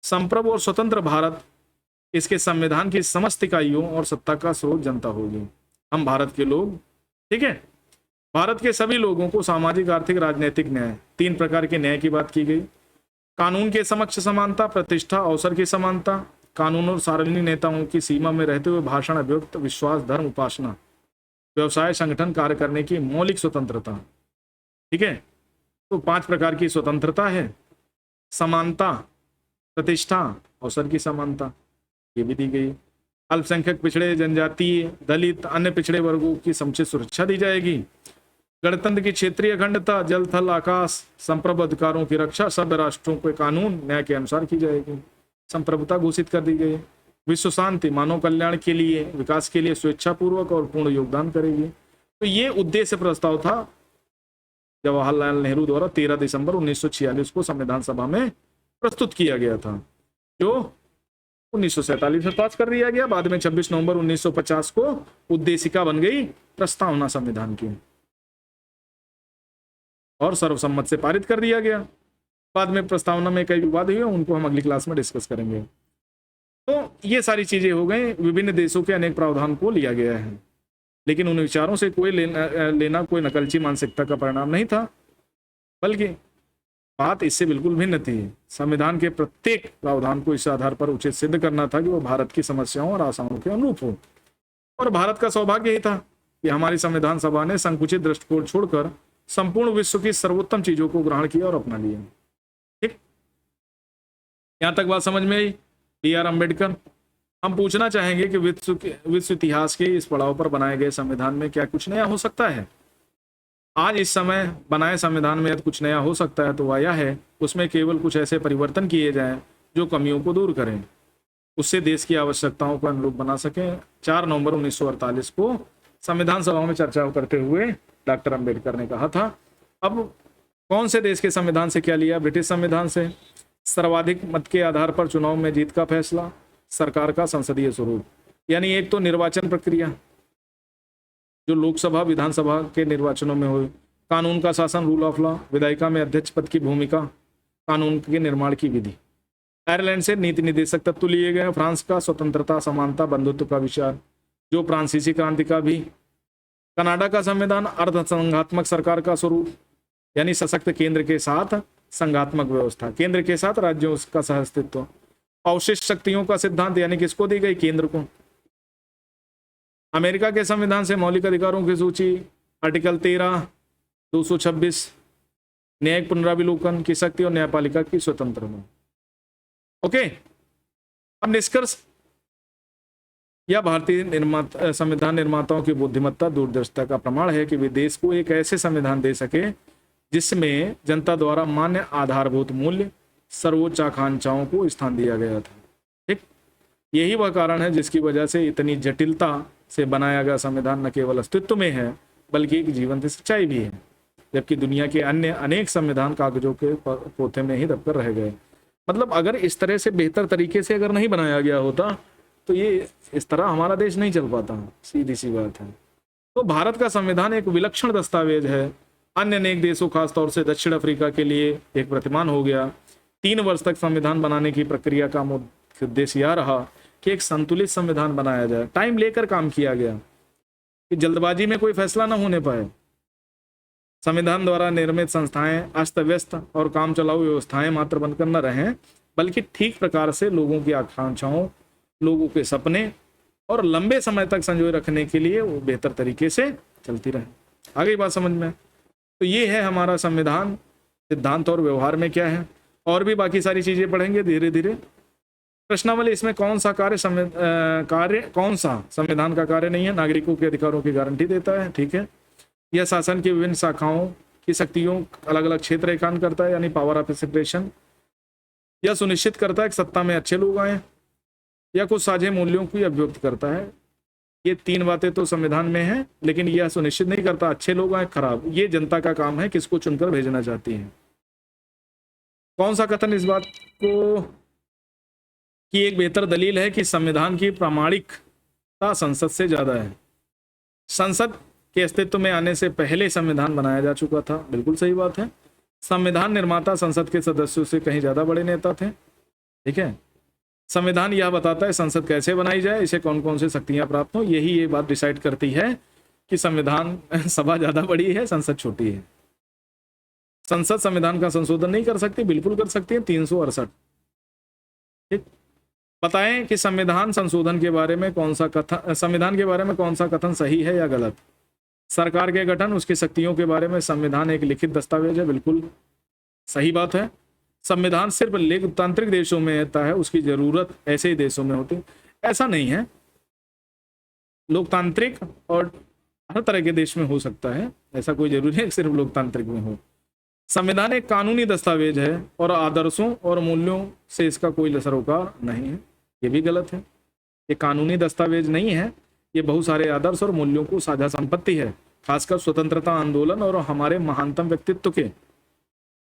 संप्रभु और स्वतंत्र भारत, इसके संविधान की समस्त इकाइयों और सत्ता का स्रोत जनता होगी। हम भारत के लोग, ठीक है, भारत के सभी लोगों को सामाजिक, आर्थिक, राजनीतिक न्याय, 3 प्रकार के न्याय की बात की गई। कानून के समक्ष समानता, प्रतिष्ठा, अवसर की समानता, कानून और सार्वजनिक नेताओं की सीमा में रहते हुए भाषण, अभिव्यक्ति, विश्वास, धर्म, उपासना, व्यवसाय, संगठन, कार्य करने की मौलिक स्वतंत्रता। ठीक है, तो 5 प्रकार की स्वतंत्रता है। समानता, प्रतिष्ठा, अवसर की समानता, ये भी दी गई। अल्पसंख्यक, पिछड़े, जनजातीय, दलित, अन्य पिछड़े वर्गों की समुचित सुरक्षा दी जाएगी। गणतंत्र की क्षेत्रीय अखंडता, जल, थल, आकाश, संप्रभु अधिकारों की रक्षा सभ्य राष्ट्रों के कानून न्याय के अनुसार की जाएगी। संप्रभुता घोषित कर दी गई। विश्व शांति, मानव कल्याण के लिए, विकास के लिए स्वेच्छापूर्वक और पूर्ण योगदान करेगी। तो ये उद्देश्य प्रस्ताव था जवाहरलाल नेहरू द्वारा 13 दिसंबर 1946 को संविधान सभा में प्रस्तुत किया गया था, जो 1947 में पास कर दिया गया। बाद में 26 नवंबर 1950 को उद्देशिका बन गई प्रस्तावना संविधान की और सर्वसम्मत से पारित कर दिया गया। बाद में प्रस्तावना में कई विवाद हुए, उनको हम अगली क्लास में डिस्कस करेंगे। तो ये सारी चीजें हो गई। विभिन्न देशों के अनेक प्रावधान को लिया गया है, लेकिन उन विचारों से कोई लेना कोई नकलची मानसिकता का परिणाम नहीं था, बल्कि बात इससे बिल्कुल भिन्न थी। संविधान के प्रत्येक प्रावधान को इस आधार पर उचित सिद्ध करना था कि वो भारत की समस्याओं और आशाओं के अनुरूप हो। और भारत का सौभाग्य ही था कि हमारी संविधान सभा ने संकुचित दृष्टिकोण छोड़कर संपूर्ण विश्व की सर्वोत्तम चीजों को ग्रहण किया और अपना लिया। ठीक, यहां तक बात समझ में आई। BR अम्बेडकर। हम पूछना चाहेंगे कि विश्व इतिहास के इस पड़ाव पर बनाए गए संविधान में क्या कुछ नया हो सकता है? आज इस समय बनाए संविधान में यदि कुछ नया हो सकता है तो वह यह है, उसमें केवल कुछ ऐसे परिवर्तन किए जाएं जो कमियों को दूर करें, उससे देश की आवश्यकताओं को अनुरूप बना सकें। 4 नवंबर 1948 को संविधान सभा में चर्चा करते हुए डॉक्टर अम्बेडकर ने कहा था। अब कौन से देश के संविधान से क्या लिया? ब्रिटिश संविधान से। सर्वाधिक मत के आधार पर चुनाव में जीत का फैसला, सरकार का संसदीय स्वरूप, यानी एक तो निर्वाचन प्रक्रिया जो लोकसभा विधानसभा के निर्वाचनों में हुई, कानून का शासन, रूल ऑफ लॉ, विधायिका में अध्यक्ष पद की भूमिका, कानून के निर्माण की विधि। आयरलैंड से नीति निर्देशक तत्व लिए गए। फ्रांस का स्वतंत्रता, समानता, बंधुत्व का विचार, जो फ्रांसीसी क्रांति का भी। कनाडा का संविधान, अर्ध संघात्मक सरकार का स्वरूप, यानी सशक्त केंद्र के साथ संघात्मक व्यवस्था, केंद्र के साथ राज्यों का सहअस्तित्व। अवशिष्ट शक्तियों का सिद्धांत, यानी किसको दी गई? केंद्र को। अमेरिका के संविधान से मौलिक अधिकारों की सूची, आर्टिकल 13, 226, न्यायिक पुनराविलोकन की शक्ति और न्यायपालिका की स्वतंत्रता। ओके, अब निष्कर्ष। यह भारतीय संविधान निर्माताओं की बुद्धिमत्ता, दूरदर्शिता का प्रमाण है कि वे देश को एक ऐसे संविधान दे सके जिसमें जनता द्वारा मान्य आधारभूत मूल्य, सर्वोच्च आकांक्षाओं को स्थान दिया गया था। ठीक, यही वह कारण है जिसकी वजह से इतनी जटिलता से बनाया गया संविधान न केवल अस्तित्व में है बल्कि एक जीवंत सच्चाई भी है। जबकि दुनिया के अन्य अनेक संविधान कागजों के पोथे में ही दबकर रह गए। मतलब अगर इस तरह से बेहतर तरीके से अगर नहीं बनाया गया होता तो ये इस तरह हमारा देश नहीं चल पाता, सीधी सी बात है। तो भारत का संविधान एक विलक्षण दस्तावेज है, अन्य अनेक देशों खासतौर से दक्षिण अफ्रीका के लिए एक प्रतिमान हो गया। 3 वर्ष तक संविधान बनाने की प्रक्रिया का मुख्य उद्देश्य यह रहा कि एक संतुलित संविधान बनाया जाए। टाइम लेकर काम किया गया कि जल्दबाजी में कोई फैसला ना होने पाए। संविधान द्वारा निर्मित संस्थाएं अस्त व्यस्त और काम चलाऊ व्यवस्थाएं मात्र बनकर न रहें, बल्कि ठीक प्रकार से लोगों की आकांक्षाओं, लोगों के सपने और लंबे समय तक संजोए रखने के लिए वो बेहतर तरीके से चलती रहे। आ गई बात समझ में? तो ये है हमारा संविधान, सिद्धांत और व्यवहार में क्या है। और भी बाकी सारी चीजें पढ़ेंगे धीरे धीरे। प्रश्नावली, इसमें कौन सा कौन सा संविधान का कार्य नहीं है? नागरिकों के अधिकारों की गारंटी देता है, ठीक है। यह शासन की विभिन्न शाखाओं की शक्तियों अलग अलग क्षेत्र एकांत करता है, यानी पावर ऑफ सेपरेशन। यह सुनिश्चित करता है कि सत्ता में अच्छे लोग आए, या कुछ साझे मूल्यों की अभिव्यक्त करता है। ये 3 बातें तो संविधान में है, लेकिन यह सुनिश्चित नहीं करता अच्छे लोग आए खराब। ये जनता का काम है किसको चुनकर भेजना चाहती है। कौन सा कथन इस बात को की एक बेहतर दलील है कि संविधान की प्रामाणिकता संसद से ज्यादा है? संसद के अस्तित्व में आने से पहले संविधान बनाया जा चुका था, बिल्कुल सही बात है। संविधान निर्माता संसद के सदस्यों से कहीं ज्यादा बड़े नेता थे, ठीक है। संविधान यह बताता है संसद कैसे बनाई जाए, इसे कौन कौन से शक्तियां प्राप्त हो, यही ये बात डिसाइड करती है कि संविधान सभा ज्यादा बड़ी है, संसद छोटी है। संसद संविधान का संशोधन नहीं कर सकती, बिल्कुल कर सकती है, 368। ठीक, बताएं कि संविधान संशोधन के बारे में कौन सा कथन, संविधान के बारे में कौन सा कथन सही है या गलत। सरकार के गठन, उसकी शक्तियों के बारे में संविधान एक लिखित दस्तावेज है, बिल्कुल सही बात है। संविधान सिर्फ लोकतांत्रिक देशों में होता है, उसकी जरूरत ऐसे ही देशों में होती, ऐसा नहीं है। लोकतांत्रिक और हर तरह के देश में हो सकता है, ऐसा कोई जरूरी है सिर्फ लोकतांत्रिक में हो। संविधान एक कानूनी दस्तावेज है और आदर्शों और मूल्यों से इसका कोई सरोकार नहीं है, ये भी गलत है। ये कानूनी दस्तावेज नहीं है, ये बहुत सारे आदर्श और मूल्यों को साझा संपत्ति है, खासकर स्वतंत्रता आंदोलन और हमारे महानतम व्यक्तित्व के।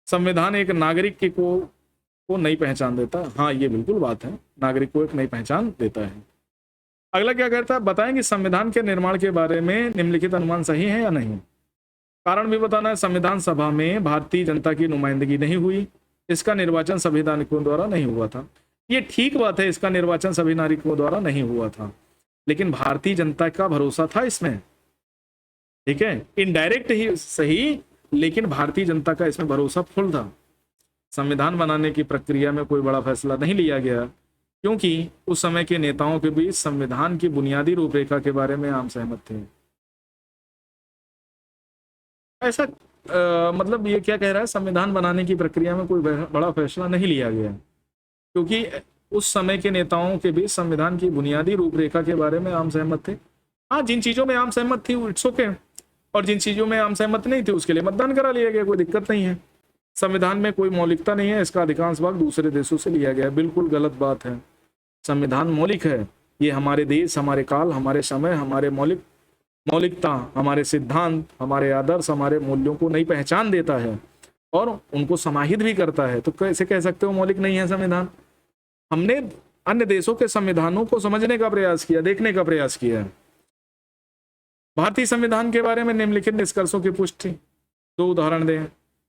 संविधान एक नागरिक को नई पहचान देता है, हाँ ये बिल्कुल बात है, नागरिक को एक नई पहचान देता है। अगला क्या कहता है, बताएं कि संविधान के निर्माण के बारे में निम्नलिखित अनुमान सही है या नहीं। कारण भी बताना है। संविधान सभा में भारतीय जनता की नुमाइंदगी नहीं हुई, इसका निर्वाचन सभी नागरिकों द्वारा नहीं हुआ था। ये ठीक बात है, इसका निर्वाचन सभी नागरिकों द्वारा नहीं हुआ था, लेकिन भारतीय जनता का भरोसा था इसमें, ठीक है। इनडायरेक्ट ही सही, लेकिन भारतीय जनता का इसमें भरोसा फुल था। संविधान बनाने की प्रक्रिया में कोई बड़ा फैसला नहीं लिया गया, क्योंकि उस समय के नेताओं के बीच संविधान की बुनियादी रूपरेखा के बारे में आम सहमत थे। ऐसा मतलब ये क्या कह रहा है, संविधान बनाने की प्रक्रिया में कोई बड़ा फैसला नहीं लिया गया, क्योंकि उस समय के नेताओं के बीच संविधान की बुनियादी रूपरेखा के बारे में आम सहमत थे। हाँ, जिन चीजों में आम सहमत थी इट्स ओके, और जिन चीजों में आम सहमत नहीं थी उसके लिए मतदान करा लिया गया, कोई दिक्कत नहीं है। संविधान में कोई मौलिकता नहीं है, इसका अधिकांश भाग दूसरे देशों से लिया गया है, बिल्कुल गलत बात है। संविधान मौलिक है, ये हमारे देश, हमारे काल, हमारे समय, हमारे मौलिकता, हमारे सिद्धांत, हमारे आदर्श, हमारे मूल्यों को नई पहचान देता है और उनको समाहित भी करता है। तो कैसे कह सकते हो मौलिक नहीं है संविधान? हमने अन्य देशों के संविधानों को समझने का प्रयास किया, देखने का प्रयास किया। भारतीय संविधान के बारे में निम्नलिखित निष्कर्षों की पुष्टि 2 उदाहरण दें।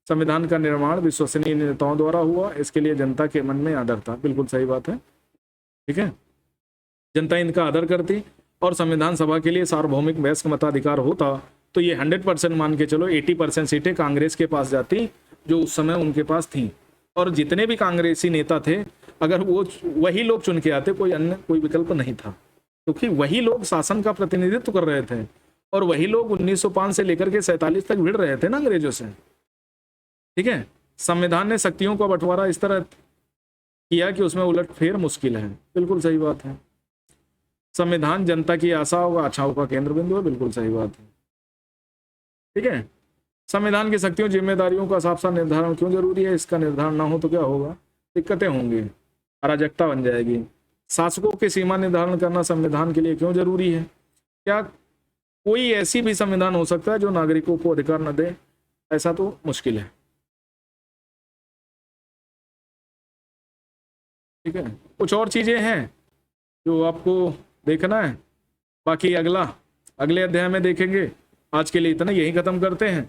संविधान का निर्माण विश्वसनीय नेताओं द्वारा हुआ, इसके लिए जनता के मन में आदर था, बिल्कुल सही बात है, ठीक है। जनता इनका आदर करती और संविधान सभा के लिए सार्वभौमिक वयस्क मताधिकार होता तो ये 100% मान के चलो 80% सीटें कांग्रेस के पास जाती, जो उस समय उनके पास थी। और जितने भी कांग्रेसी नेता थे, अगर वो वही लोग चुन के आते, कोई विकल्प नहीं था, क्योंकि वही लोग शासन का प्रतिनिधित्व कर रहे थे और वही लोग 1905 से लेकर के 47 तक भिड़ रहे थे ना अंग्रेजों से, ठीक है। संविधान ने शक्तियों का बंटवारा इस तरह किया कि उसमें उलटफेर मुश्किल है, बिल्कुल सही बात है। संविधान जनता की आशाओं और आशाओं का केंद्र बिंदु है, बिल्कुल सही बात है, ठीक है। संविधान की शक्तियों जिम्मेदारियों का साफ साफ निर्धारण क्यों जरूरी है? इसका निर्धारण ना हो तो क्या होगा? दिक्कतें होंगी, अराजकता बन जाएगी। शासकों की सीमा निर्धारण करना संविधान के लिए क्यों जरूरी है? क्या कोई ऐसी भी संविधान हो सकता है जो नागरिकों को अधिकार न दे? ऐसा तो मुश्किल है। ठीक है, कुछ और चीजें हैं जो आपको देखना है, बाकी अगले अध्याय में देखेंगे। आज के लिए इतना, यही खत्म करते हैं।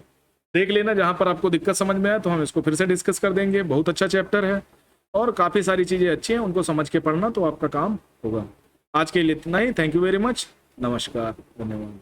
देख लेना जहां पर आपको दिक्कत समझ में आए तो हम इसको फिर से डिस्कस कर देंगे। बहुत अच्छा चैप्टर है और काफी सारी चीजें अच्छी हैं, उनको समझ के पढ़ना तो आपका काम होगा। आज के लिए इतना ही। Thank you very much. नमस्कार, धन्यवाद।